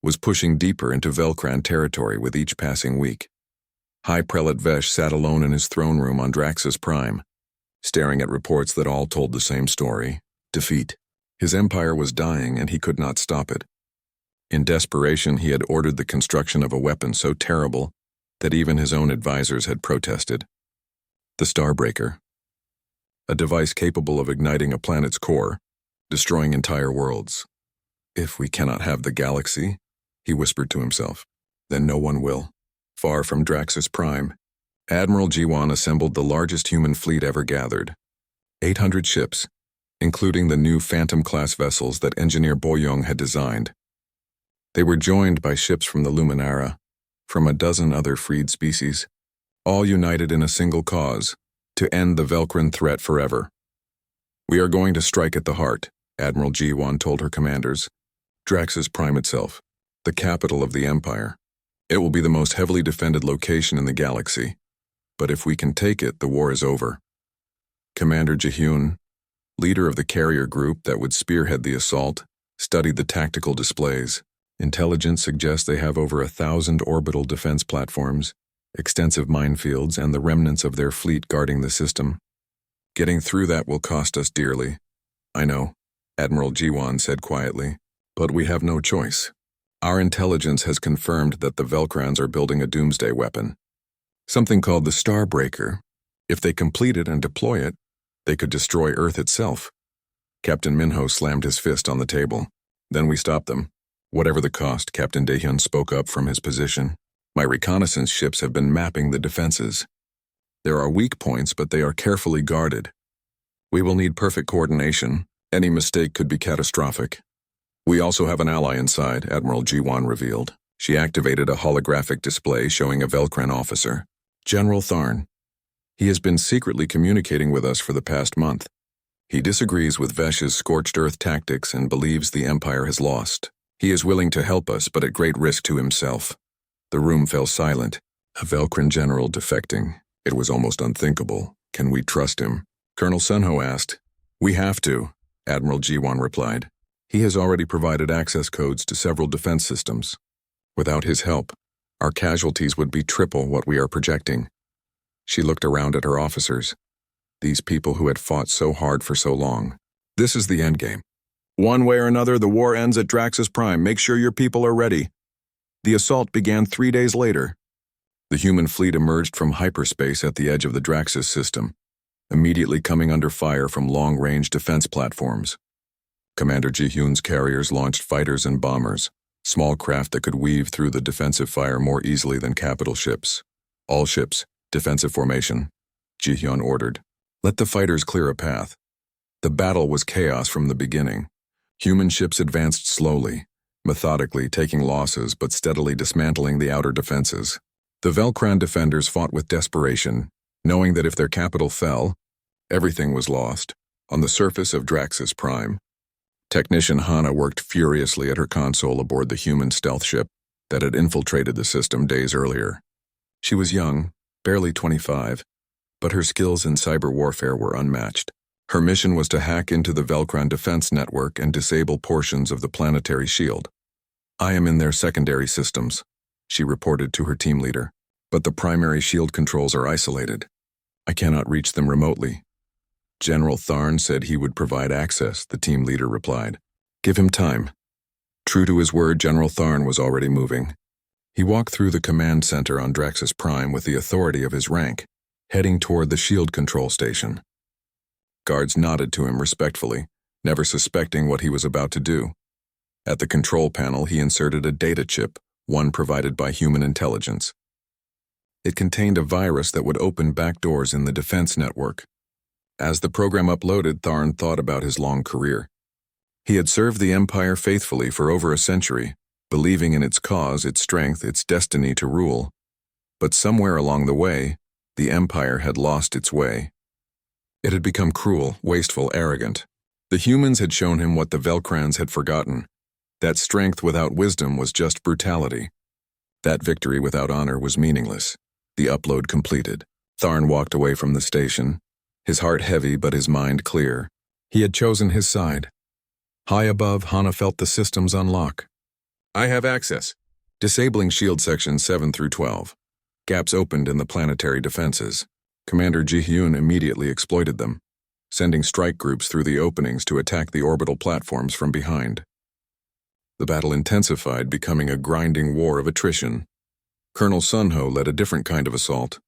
was pushing deeper into Velcran territory with each passing week. High Prelate Vesh sat alone in his throne room on Draxus Prime, staring at reports that all told the same story: defeat. His empire was dying, and he could not stop it. In desperation, he had ordered the construction of a weapon so terrible that even his own advisors had protested. The Starbreaker, a device capable of igniting a planet's core, destroying entire worlds. If we cannot have the galaxy, he whispered to himself, then no one will. Far from Draxus Prime, Admiral Jiwan assembled the largest human fleet ever gathered. 800 ships, including the new Phantom-class vessels that Engineer Boyoung had designed. They were joined by ships from the Luminara, from a dozen other freed species, all united in a single cause, to end the Velcran threat forever. "We are going to strike at the heart," Admiral G1 told her commanders. "Draxus Prime itself, the capital of the Empire. It will be the most heavily defended location in the galaxy. But if we can take it, the war is over." Commander Jihyun, leader of the carrier group that would spearhead the assault, studied the tactical displays. Intelligence suggests they have over 1,000 orbital defense platforms, extensive minefields, and the remnants of their fleet guarding the system. "Getting through that will cost us dearly." "I know," Admiral Jiwan said quietly, "but we have no choice. Our intelligence has confirmed that the Velcrans are building a doomsday weapon, something called the Starbreaker. If they complete it and deploy it, they could destroy Earth itself." Captain Minho slammed his fist on the table. "Then we stop them. Whatever the cost," Captain Daehyun spoke up from his position. "My reconnaissance ships have been mapping the defenses. There are weak points, but they are carefully guarded. We will need perfect coordination. Any mistake could be catastrophic." "We also have an ally inside," Admiral G1 revealed. She activated a holographic display showing a Velcran officer, General Tharn. "He has been secretly communicating with us for the past month. He disagrees with Vesh's scorched earth tactics and believes the Empire has lost. He is willing to help us, but at great risk to himself." The room fell silent. A Velcran general defecting. It was almost unthinkable. "Can we trust him?" Colonel Sunho asked. "We have to," Admiral G1 replied. "He has already provided access codes to several defense systems. Without his help, our casualties would be triple what we are projecting." She looked around at her officers. These people who had fought so hard for so long. "This is the endgame. One way or another, the war ends at Draxus Prime. Make sure your people are ready." The assault began 3 days later. The human fleet emerged from hyperspace at the edge of the Draxus system, immediately coming under fire from long-range defense platforms. Commander Jihyun's carriers launched fighters and bombers, small craft that could weave through the defensive fire more easily than capital ships. "All ships, defensive formation," Jihyun ordered. "Let the fighters clear a path." The battle was chaos from the beginning. Human ships advanced slowly, methodically taking losses but steadily dismantling the outer defenses. The Velcran defenders fought with desperation, knowing that if their capital fell, everything was lost. On the surface of Draxus Prime, Technician Hana worked furiously at her console aboard the human stealth ship that had infiltrated the system days earlier. She was young, barely 25, but her skills in cyber warfare were unmatched. Her mission was to hack into the Velcran defense network and disable portions of the planetary shield. "I am in their secondary systems," she reported to her team leader, "but the primary shield controls are isolated. I cannot reach them remotely." "General Tharn said he would provide access," the team leader replied. "Give him time." True to his word, General Tharn was already moving. He walked through the command center on Draxus Prime with the authority of his rank, heading toward the shield control station. Guards nodded to him respectfully, never suspecting what he was about to do. At the control panel, he inserted a data chip, one provided by human intelligence. It contained a virus that would open backdoors in the defense network. As the program uploaded, Tharn thought about his long career. He had served the Empire faithfully for over a century, believing in its cause, its strength, its destiny to rule. But somewhere along the way, the Empire had lost its way. It had become cruel, wasteful, arrogant. The humans had shown him what the Velcrans had forgotten. That strength without wisdom was just brutality. That victory without honor was meaningless. The upload completed. Tharn walked away from the station, his heart heavy but his mind clear. He had chosen his side. High above, Hana felt the systems unlock. "I have access." Disabling shield sections 7 through 12. Gaps opened in the planetary defenses. Commander Jihyun immediately exploited them, sending strike groups through the openings to attack the orbital platforms from behind. The battle intensified, becoming a grinding war of attrition. Colonel Sunho led a different kind of assault.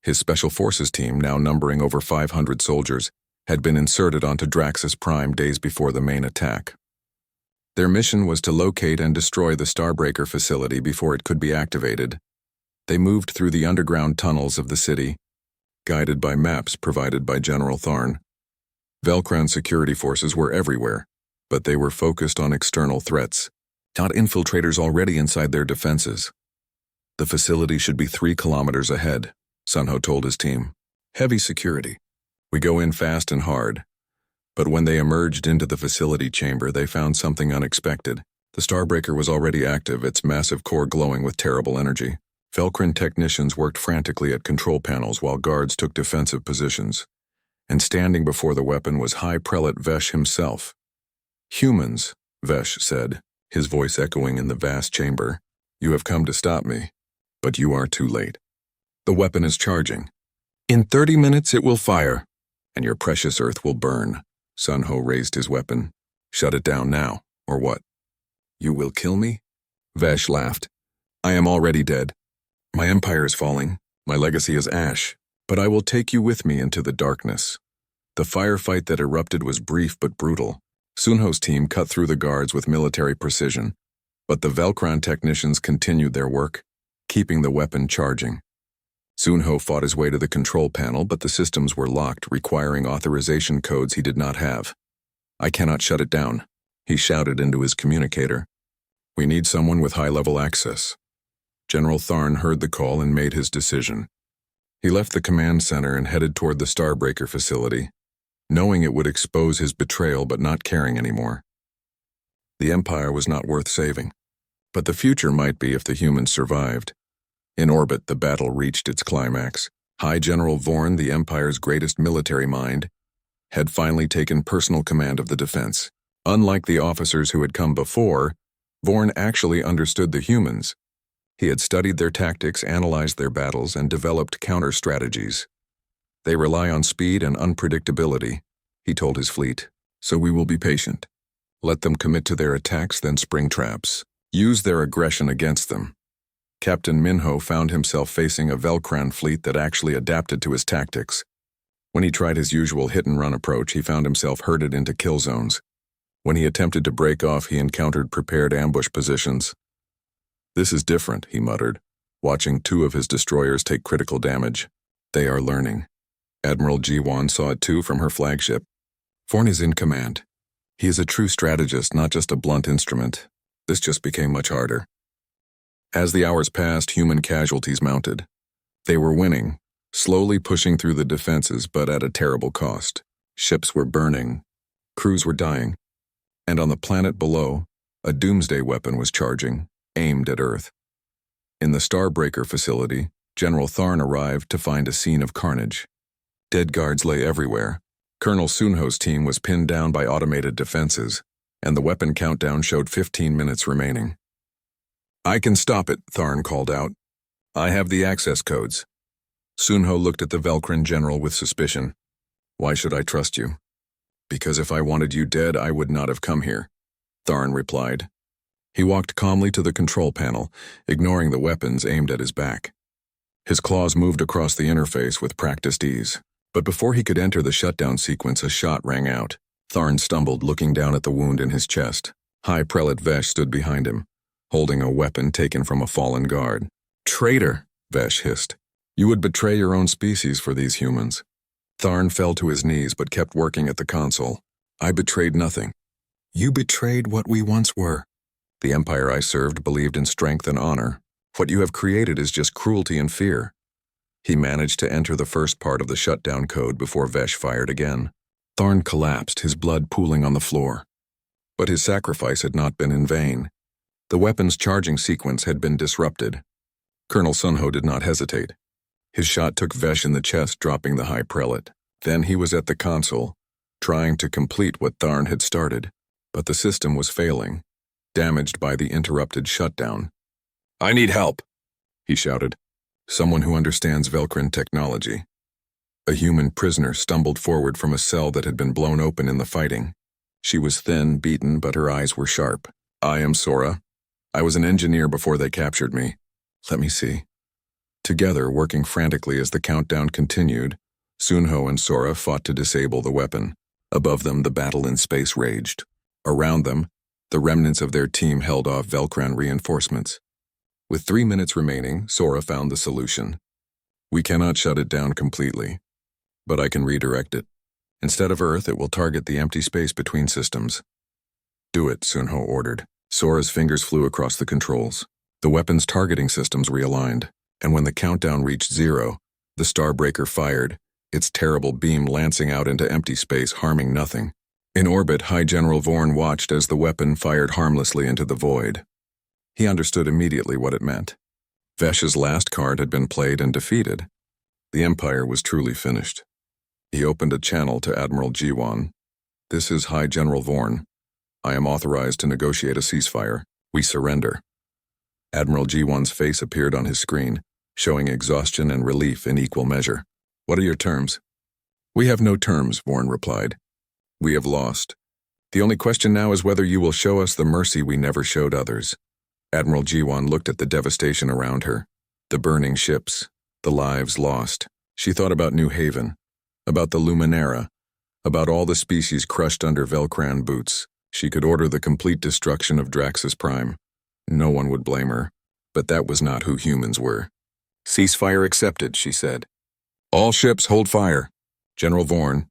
His special forces team, now numbering over 500 soldiers, had been inserted onto Draxus Prime days before the main attack. Their mission was to locate and destroy the Starbreaker facility before it could be activated. They moved through the underground tunnels of the city, guided by maps provided by General Tharn. Velcran security forces were everywhere, but they were focused on external threats. Infiltrators already inside their defenses. The facility should be 3 kilometers ahead, Sunho told his team. Heavy security. We go in fast and hard. But when they emerged into the facility chamber, they found something unexpected. The Starbreaker was already active, its massive core glowing with terrible energy. Velcran technicians worked frantically at control panels while guards took defensive positions. And standing before the weapon was High Prelate Vesh himself. "Humans," Vesh said, his voice echoing in the vast chamber. "You have come to stop me, but you are too late. The weapon is charging. In 30 minutes it will fire, and your precious Earth will burn." Sunho raised his weapon. "Shut it down now, or what?" "You will kill me?" Vesh laughed. "I am already dead. My empire is falling, my legacy is ash, but I will take you with me into the darkness." The firefight that erupted was brief but brutal. Sunho's team cut through the guards with military precision, but the Velcran technicians continued their work, keeping the weapon charging. Sunho fought his way to the control panel, but the systems were locked, requiring authorization codes he did not have. "I cannot shut it down," he shouted into his communicator. "We need someone with high-level access." General Tharn heard the call and made his decision. He left the command center and headed toward the Starbreaker facility, knowing it would expose his betrayal but not caring anymore. The Empire was not worth saving, but the future might be if the humans survived. In orbit, the battle reached its climax. High General Vorn, the Empire's greatest military mind, had finally taken personal command of the defense. Unlike the officers who had come before, Vorn actually understood the humans. He had studied their tactics, analyzed their battles, and developed counter-strategies. "They rely on speed and unpredictability," he told his fleet, "so we will be patient. Let them commit to their attacks, then spring traps. Use their aggression against them." Captain Minho found himself facing a Velcran fleet that actually adapted to his tactics. When he tried his usual hit-and-run approach, he found himself herded into kill zones. When he attempted to break off, he encountered prepared ambush positions. "This is different," he muttered, watching 2 of his destroyers take critical damage. "They are learning." Admiral Jiwan saw it too from her flagship. "Vorn is in command. He is a true strategist, not just a blunt instrument." This just became much harder. As the hours passed, human casualties mounted. They were winning, slowly pushing through the defenses, but at a terrible cost. Ships were burning, crews were dying, and on the planet below, a doomsday weapon was charging, aimed at Earth. In the Starbreaker facility, General Tharn arrived to find a scene of carnage. Dead guards lay everywhere. Colonel Sunho's team was pinned down by automated defenses, and the weapon countdown showed 15 minutes remaining. "I can stop it," Tharn called out. "I have the access codes." Sunho looked at the Velcran general with suspicion. "Why should I trust you?" "Because if I wanted you dead, I would not have come here," Tharn replied. He walked calmly to the control panel, ignoring the weapons aimed at his back. His claws moved across the interface with practiced ease. But before he could enter the shutdown sequence, a shot rang out. Tharn stumbled, looking down at the wound in his chest. High Prelate Vesh stood behind him, holding a weapon taken from a fallen guard. "Traitor," Vesh hissed. "You would betray your own species for these humans." Tharn fell to his knees but kept working at the console. "I betrayed nothing." "You betrayed what we once were." "The Empire I served believed in strength and honor. What you have created is just cruelty and fear." He managed to enter the first part of the shutdown code before Vesh fired again. Tharn collapsed, his blood pooling on the floor. But his sacrifice had not been in vain. The weapon's charging sequence had been disrupted. Colonel Sunho did not hesitate. His shot took Vesh in the chest, dropping the High Prelate. Then he was at the console, trying to complete what Tharn had started. But the system was failing, damaged by the interrupted shutdown. "I need help," he shouted. "Someone who understands Velcran technology." A human prisoner stumbled forward from a cell that had been blown open in the fighting. She was thin, beaten, but her eyes were sharp. "I am Sora. I was an engineer before they captured me. Let me see." Together, working frantically as the countdown continued, Sunho and Sora fought to disable the weapon. Above them, the battle in space raged. Around them, the remnants of their team held off Velcran reinforcements. With 3 minutes remaining, Sora found the solution. "We cannot shut it down completely, but I can redirect it. Instead of Earth, it will target the empty space between systems." "Do it," Sunho ordered. Sora's fingers flew across the controls. The weapon's targeting systems realigned, and when the countdown reached 0, the Starbreaker fired, its terrible beam lancing out into empty space, harming nothing. In orbit, High General Vorn watched as the weapon fired harmlessly into the void. He understood immediately what it meant. Vesh's last card had been played and defeated. The Empire was truly finished. He opened a channel to Admiral Jiwan. "This is High General Vorn. I am authorized to negotiate a ceasefire. We surrender." Admiral Jiwan's face appeared on his screen, showing exhaustion and relief in equal measure. "What are your terms?" "We have no terms," Vorn replied. "We have lost. The only question now is whether you will show us the mercy we never showed others." Admiral Jiwan looked at the devastation around her, the burning ships, the lives lost. She thought about New Haven, about the Luminera, about all the species crushed under Velcran boots. She could order the complete destruction of Draxus Prime. No one would blame her, but that was not who humans were. "Ceasefire accepted," she said. "All ships hold fire. General Vorn,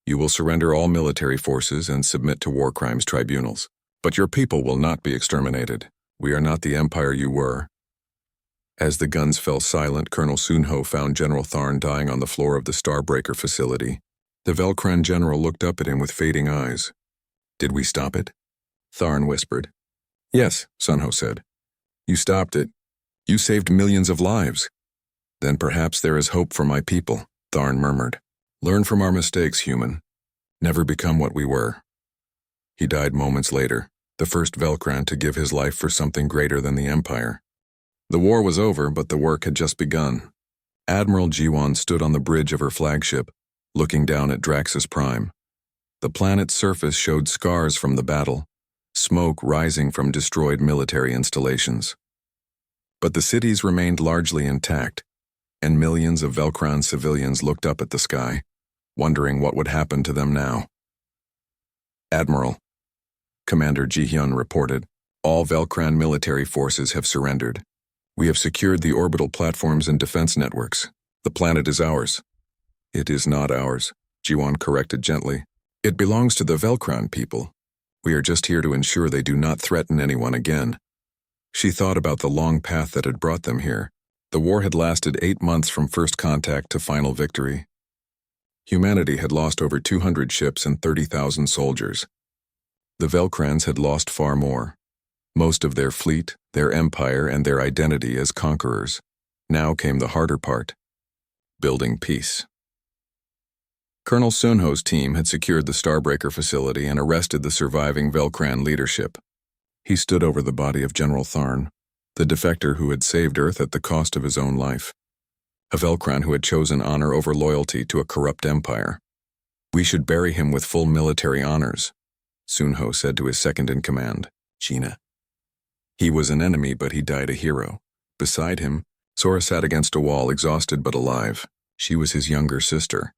you will surrender all military forces and submit to war crimes tribunals. But your people will not be exterminated. We are not the Empire you were." As the guns fell silent, Colonel Sunho found General Tharn dying on the floor of the Starbreaker facility. The Velcran general looked up at him with fading eyes. "Did we stop it?" Tharn whispered. "Yes," Sunho said. "You stopped it. You saved millions of lives." "Then perhaps there is hope for my people," Tharn murmured. "Learn from our mistakes, human. Never become what we were." He died moments later, the first Velcran to give his life for something greater than the Empire. The war was over, but the work had just begun. Admiral Jiwan stood on the bridge of her flagship, looking down at Draxus Prime. The planet's surface showed scars from the battle, smoke rising from destroyed military installations. But the cities remained largely intact, and millions of Velcran civilians looked up at the sky, wondering what would happen to them now. "Admiral," Commander Ji-hyun reported, "all Velcran military forces have surrendered. We have secured the orbital platforms and defense networks. The planet is ours." "It is not ours," Jiwan corrected gently. "It belongs to the Velcran people. We are just here to ensure they do not threaten anyone again." She thought about the long path that had brought them here. The war had lasted 8 months from first contact to final victory. Humanity had lost over 200 ships and 30,000 soldiers. The Velcrans had lost far more. Most of their fleet, their empire, and their identity as conquerors. Now came the harder part: building peace. Colonel Sunho's team had secured the Starbreaker facility and arrested the surviving Velcran leadership. He stood over the body of General Tharn, the defector who had saved Earth at the cost of his own life. A Velcran who had chosen honor over loyalty to a corrupt empire. "We should bury him with full military honors," Sunho said to his second-in-command, Gina. He was an enemy, but he died a hero. Beside him, Sora sat against a wall, exhausted but alive. She was his younger sister,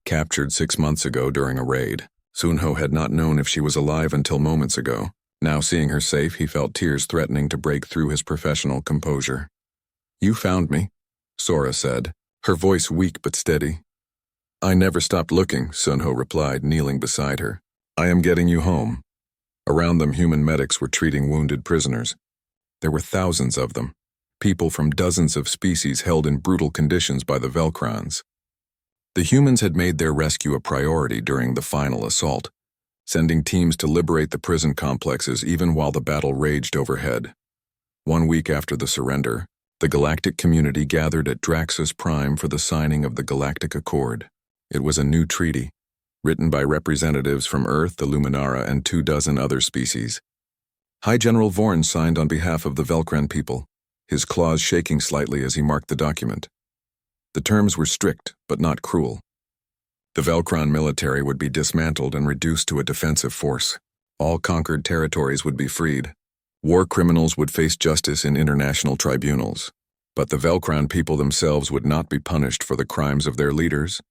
captured 6 months ago during a raid. Sunho had not known if she was alive until moments ago. Now seeing her safe, he felt tears threatening to break through his professional composure. "You found me," Sora said, her voice weak but steady. "I never stopped looking," Sunho replied, kneeling beside her. "I am getting you home." Around them, human medics were treating wounded prisoners. There were thousands of them, people from dozens of species held in brutal conditions by the Velcrans. The humans had made their rescue a priority during the final assault, sending teams to liberate the prison complexes even while the battle raged overhead. 1 week after the surrender, the galactic community gathered at Draxus Prime for the signing of the Galactic Accord. It was a new treaty, written by representatives from Earth, the Luminara, and 24 other species. High General Vorn signed on behalf of the Velcran people, his claws shaking slightly as he marked the document. The terms were strict, but not cruel. The Velcran military would be dismantled and reduced to a defensive force. All conquered territories would be freed. War criminals would face justice in international tribunals. But the Velcran people themselves would not be punished for the crimes of their leaders.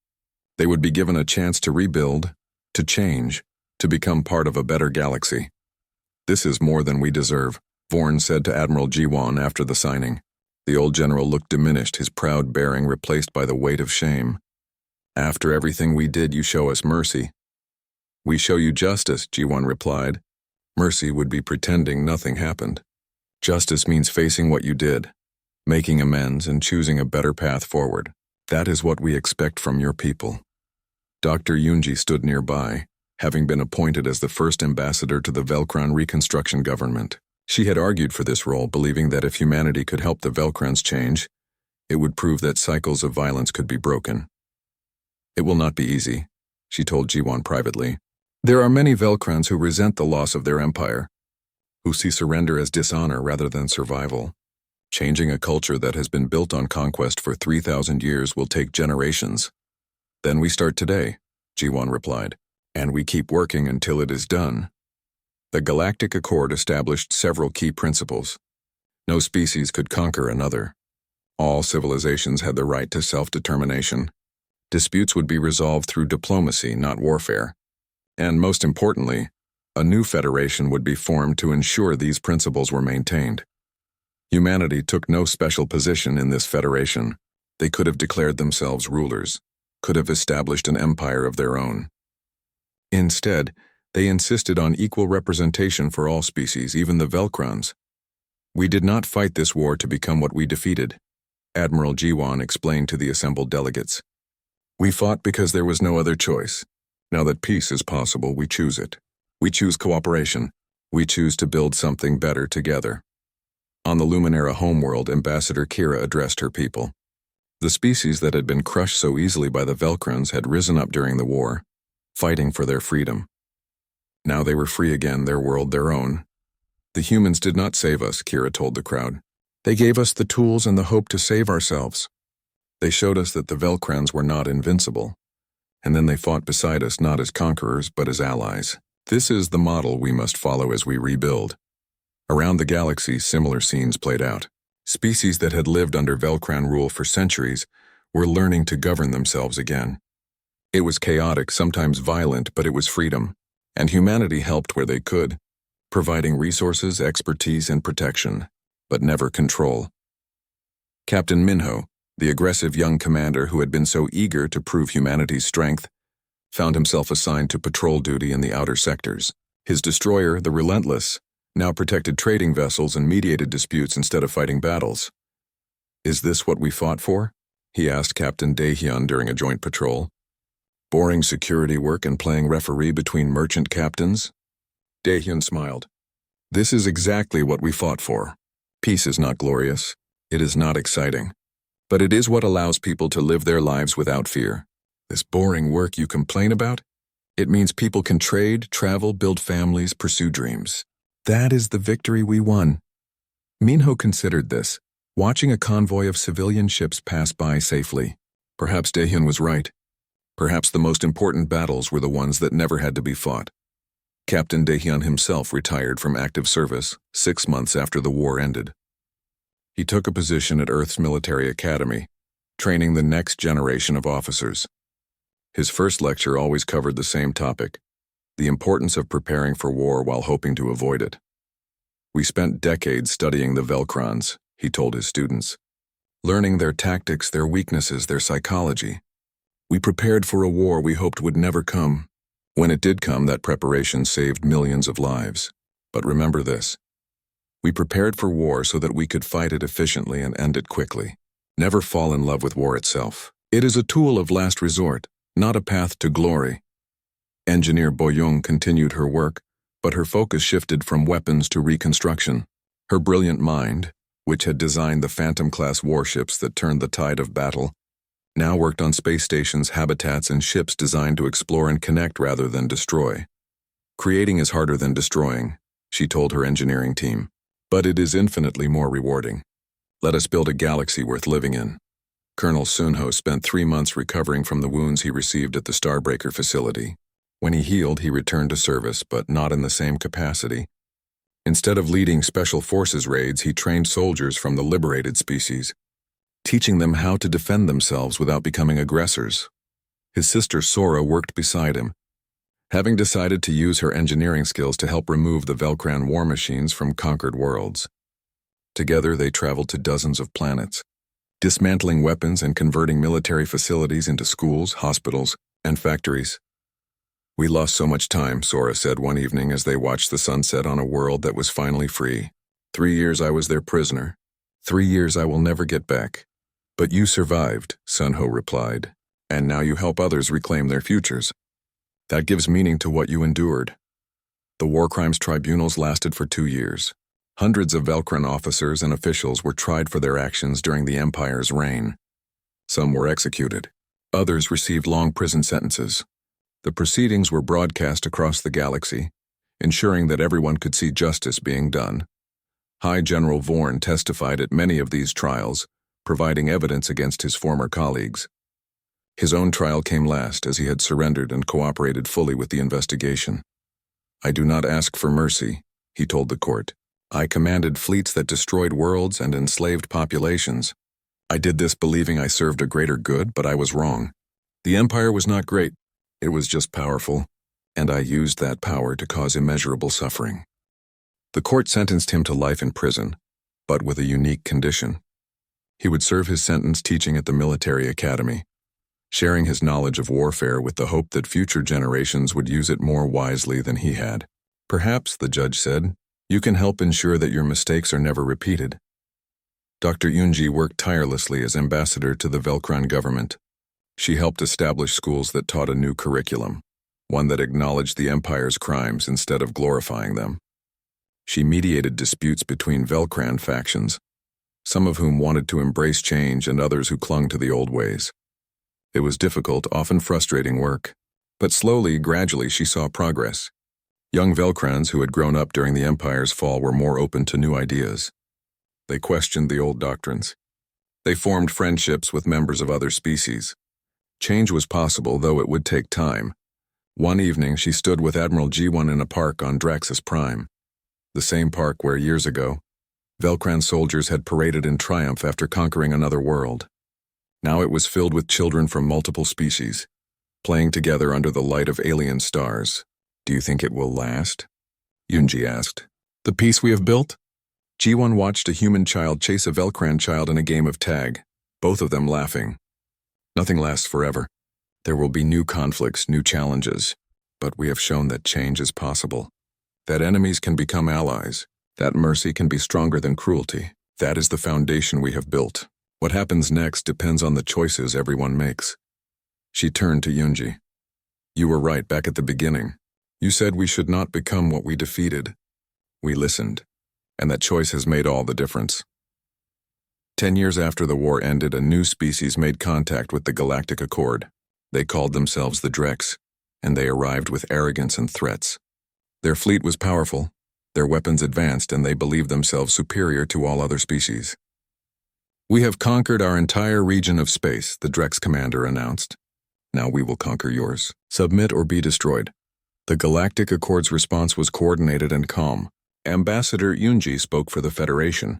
They would be given a chance to rebuild, to change, to become part of a better galaxy. "This is more than we deserve," Vorn said to Admiral Jiwan after the signing. The old general looked diminished, his proud bearing replaced by the weight of shame. "After everything we did, you show us mercy." "We show you justice," Jiwan replied. Mercy would be pretending nothing happened. Justice means facing what you did, making amends, and choosing a better path forward. That is what we expect from your people. Dr. Yunji stood nearby, having been appointed as the first ambassador to the Velcron Reconstruction government. She had argued for this role, believing that if humanity could help the Velcrons change, it would prove that cycles of violence could be broken. It will not be easy, she told Jiwon privately. There are many Velcrons who resent the loss of their empire, who see surrender as dishonor rather than survival. Changing a culture that has been built on conquest for 3,000 years will take generations. Then we start today, Jiwon replied, and we keep working until it is done. The Galactic Accord established several key principles. No species could conquer another. All civilizations had the right to self-determination. Disputes would be resolved through diplomacy, not warfare. And most importantly, a new federation would be formed to ensure these principles were maintained. Humanity took no special position in this federation. They could have declared themselves rulers, could have established an empire of their own. Instead, they insisted on equal representation for all species, even the Velcrons. We did not fight this war to become what we defeated, Admiral Jiwon explained to the assembled delegates. We fought because there was no other choice. Now that peace is possible, we choose it. We choose cooperation. We choose to build something better together. On the Luminera homeworld, Ambassador Kira addressed her people. The species that had been crushed so easily by the Velcrons had risen up during the war, fighting for their freedom. Now they were free again, their world their own. The humans did not save us, Kira told the crowd. They gave us the tools and the hope to save ourselves. They showed us that the Velcrons were not invincible, and then they fought beside us not as conquerors but as allies. This is the model we must follow as we rebuild. Around the galaxy, similar scenes played out. Species that had lived under Velcron rule for centuries were learning to govern themselves again. It was chaotic, sometimes violent, but it was freedom, and humanity helped where they could, providing resources, expertise, and protection, but never control. Captain Minho, the aggressive young commander who had been so eager to prove humanity's strength, found himself assigned to patrol duty in the outer sectors. His destroyer, the Relentless, now protected trading vessels and mediated disputes instead of fighting battles. Is this what we fought for? He asked Captain Daehyun during a joint patrol. Boring security work and playing referee between merchant captains? Daehyun smiled. This is exactly what we fought for. Peace is not glorious. It is not exciting. But it is what allows people to live their lives without fear. This boring work you complain about? It means people can trade, travel, build families, pursue dreams. That is the victory we won. Minho considered this, watching a convoy of civilian ships pass by safely. Perhaps Daehyun was right. Perhaps the most important battles were the ones that never had to be fought. Captain Daehyun himself retired from active service 6 months after the war ended. He took a position at Earth's military academy, training the next generation of officers. His first lecture always covered the same topic: the importance of preparing for war while hoping to avoid it. We spent decades studying the Velcrons, he told his students, learning their tactics, their weaknesses, their psychology. We prepared for a war we hoped would never come. When it did come, that preparation saved millions of lives. But remember this: we prepared for war so that we could fight it efficiently and end it quickly. Never fall in love with war itself. It is a tool of last resort, not a path to glory. Engineer Boyoung continued her work, but her focus shifted from weapons to reconstruction. Her brilliant mind, which had designed the Phantom-class warships that turned the tide of battle, now worked on space stations, habitats, and ships designed to explore and connect rather than destroy. Creating is harder than destroying, she told her engineering team, but it is infinitely more rewarding. Let us build a galaxy worth living in. Colonel Sunho spent 3 months recovering from the wounds he received at the Starbreaker facility. When he healed, he returned to service, but not in the same capacity. Instead of leading special forces raids, he trained soldiers from the liberated species, teaching them how to defend themselves without becoming aggressors. His sister Sora worked beside him, having decided to use her engineering skills to help remove the Velcron war machines from conquered worlds. Together, they traveled to dozens of planets, dismantling weapons and converting military facilities into schools, hospitals, and factories. We lost so much time, Sora said one evening as they watched the sunset on a world that was finally free. 3 years I was their prisoner. 3 years I will never get back. But you survived, Sunho replied, and now you help others reclaim their futures. That gives meaning to what you endured. The war crimes tribunals lasted for 2 years. Hundreds of Velcran officers and officials were tried for their actions during the Empire's reign. Some were executed. Others received long prison sentences. The proceedings were broadcast across the galaxy, ensuring that everyone could see justice being done. High General Vorn testified at many of these trials, providing evidence against his former colleagues. His own trial came last as he had surrendered and cooperated fully with the investigation. I do not ask for mercy, he told the court. I commanded fleets that destroyed worlds and enslaved populations. I did this believing I served a greater good, but I was wrong. The Empire was not great. It was just powerful, and I used that power to cause immeasurable suffering. The court sentenced him to life in prison, but with a unique condition. He would serve his sentence teaching at the military academy, sharing his knowledge of warfare with the hope that future generations would use it more wisely than he had. Perhaps, the judge said, you can help ensure that your mistakes are never repeated. Dr. Yunji worked tirelessly as ambassador to the Velcran government. She helped establish schools that taught a new curriculum, one that acknowledged the Empire's crimes instead of glorifying them. She mediated disputes between Velcran factions, some of whom wanted to embrace change and others who clung to the old ways. It was difficult, often frustrating work, but slowly, gradually she saw progress. Young Velcrans who had grown up during the Empire's fall were more open to new ideas. They questioned the old doctrines. They formed friendships with members of other species. Change was possible, though it would take time. One evening, she stood with Admiral G1 in a park on Draxus Prime, the same park where years ago, Velcran soldiers had paraded in triumph after conquering another world. Now it was filled with children from multiple species, playing together under the light of alien stars. Do you think it will last? Yunji asked. The peace we have built? G1 watched a human child chase a Velcran child in a game of tag, both of them laughing. Nothing lasts forever. There will be new conflicts, new challenges, but we have shown that change is possible, that enemies can become allies, that mercy can be stronger than cruelty. That is the foundation we have built. What happens next depends on the choices everyone makes. She turned to Yunji. You were right back at the beginning. You said we should not become what we defeated. We listened, and that choice has made all the difference. 10 years after the war ended, a new species made contact with the Galactic Accord. They called themselves the Drex, and they arrived with arrogance and threats. Their fleet was powerful, their weapons advanced, and they believed themselves superior to all other species. We have conquered our entire region of space, the Drex commander announced. Now we will conquer yours. Submit or be destroyed. The Galactic Accord's response was coordinated and calm. Ambassador Yunji spoke for the Federation,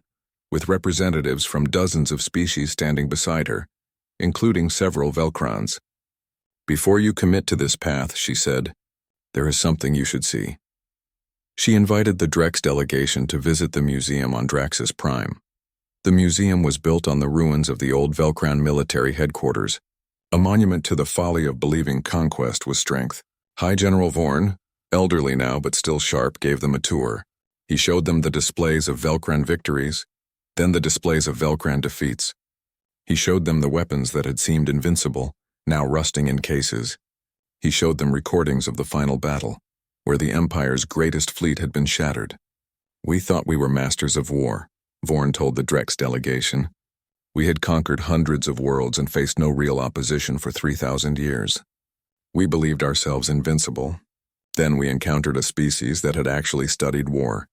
with representatives from dozens of species standing beside her, including several Velcrans. Before you commit to this path, she said, there is something you should see. She invited the Drex delegation to visit the museum on Draxus Prime. The museum was built on the ruins of the old Velcran military headquarters. A monument to the folly of believing conquest was strength. High General Vorn, elderly now but still sharp, gave them a tour. He showed them the displays of Velcran victories, then the displays of Velcran defeats. He showed them the weapons that had seemed invincible, now rusting in cases. He showed them recordings of the final battle, where the Empire's greatest fleet had been shattered. We thought we were masters of war, Vorn told the Drex delegation. We had conquered hundreds of worlds and faced no real opposition for 3,000 years. We believed ourselves invincible. Then we encountered a species that had actually studied war,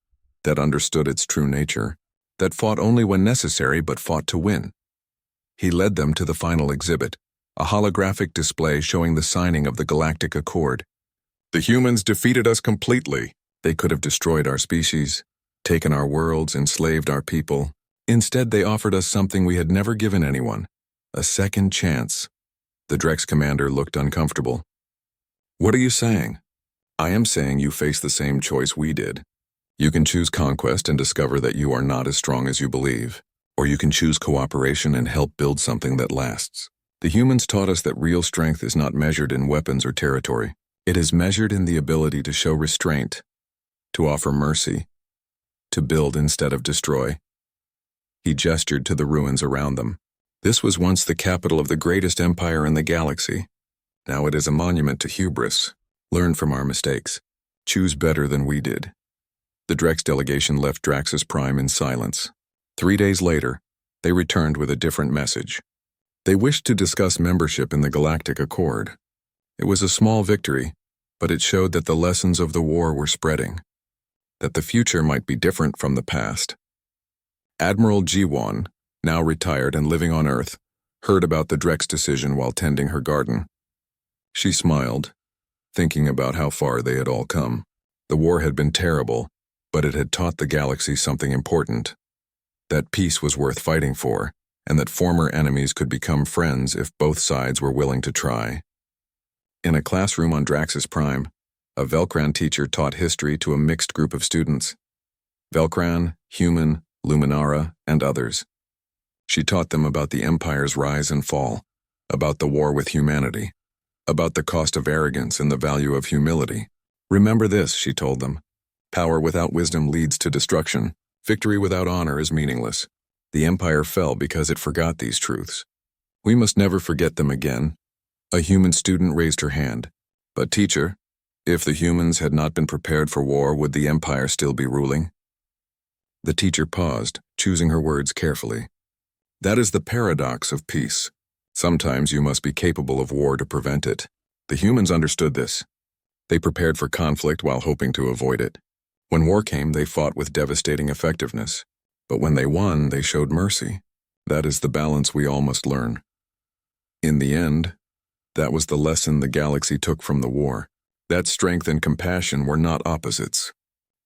that understood its true nature, that fought only when necessary but fought to win. He led them to the final exhibit, a holographic display showing the signing of the Galactic Accord. The humans defeated us completely. They could have destroyed our species, taken our worlds, enslaved our people. Instead, they offered us something we had never given anyone, a second chance. The Drex commander looked uncomfortable. What are you saying? I am saying you face the same choice we did. You can choose conquest and discover that you are not as strong as you believe, or you can choose cooperation and help build something that lasts. The humans taught us that real strength is not measured in weapons or territory. It is measured in the ability to show restraint, to offer mercy, to build instead of destroy. He gestured to the ruins around them. This was once the capital of the greatest empire in the galaxy. Now it is a monument to hubris. Learn from our mistakes. Choose better than we did. The Drex delegation left Draxus Prime in silence. 3 days later, they returned with a different message. They wished to discuss membership in the Galactic Accord. It was a small victory, but it showed that the lessons of the war were spreading, that the future might be different from the past. Admiral G1, now retired and living on Earth, heard about the Drex decision while tending her garden. She smiled, thinking about how far they had all come. The war had been terrible, but it had taught the galaxy something important. That peace was worth fighting for, and that former enemies could become friends if both sides were willing to try. In a classroom on Draxus Prime, a Velcran teacher taught history to a mixed group of students. Velcran, human, Luminara, and others. She taught them about the Empire's rise and fall, about the war with humanity, about the cost of arrogance and the value of humility. Remember this, she told them. Power without wisdom leads to destruction. Victory without honor is meaningless. The Empire fell because it forgot these truths. We must never forget them again. A human student raised her hand. But teacher, if the humans had not been prepared for war, would the Empire still be ruling? The teacher paused, choosing her words carefully. That is the paradox of peace. Sometimes you must be capable of war to prevent it. The humans understood this. They prepared for conflict while hoping to avoid it. When war came, they fought with devastating effectiveness. But when they won, they showed mercy. That is the balance we all must learn. In the end, that was the lesson the galaxy took from the war. That strength and compassion were not opposites.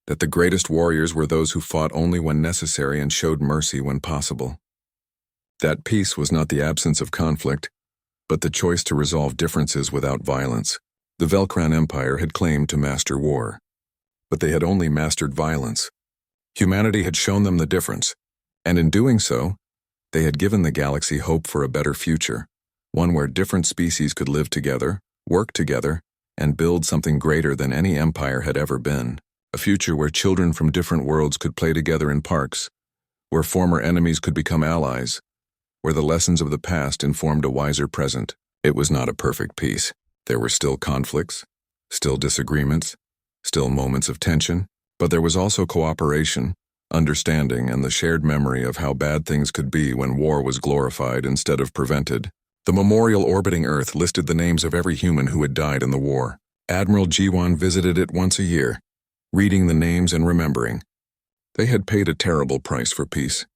That the greatest warriors were those who fought only when necessary and showed mercy when possible. That peace was not the absence of conflict, but the choice to resolve differences without violence. The Velcran Empire had claimed to master war, but they had only mastered violence. Humanity had shown them the difference, and in doing so, they had given the galaxy hope for a better future, one where different species could live together, work together, and build something greater than any empire had ever been. A future where children from different worlds could play together in parks, where former enemies could become allies, where the lessons of the past informed a wiser present. It was not a perfect peace. There were still conflicts, still disagreements, still moments of tension, but there was also cooperation, understanding, and the shared memory of how bad things could be when war was glorified instead of prevented. The memorial orbiting Earth listed the names of every human who had died in the war. Admiral G1 visited it once a year, reading the names and remembering. They had paid a terrible price for peace,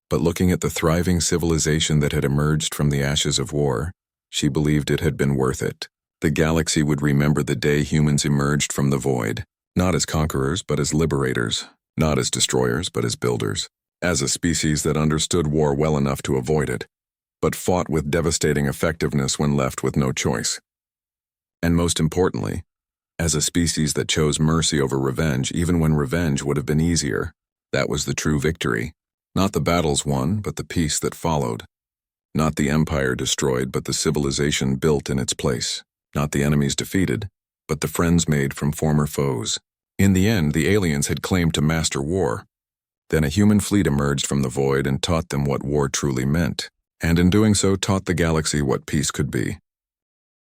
but looking at the thriving civilization that had emerged from the ashes of war, she believed it had been worth it. The galaxy would remember the day humans emerged from the void, not as conquerors but as liberators, not as destroyers but as builders, as a species that understood war well enough to avoid it, but fought with devastating effectiveness when left with no choice. And most importantly, as a species that chose mercy over revenge even when revenge would have been easier. That was the true victory. Not the battles won, but the peace that followed. Not the empire destroyed, but the civilization built in its place. Not the enemies defeated, but the friends made from former foes. In the end, the aliens had claimed to master war. Then a human fleet emerged from the void and taught them what war truly meant, and in doing so taught the galaxy what peace could be.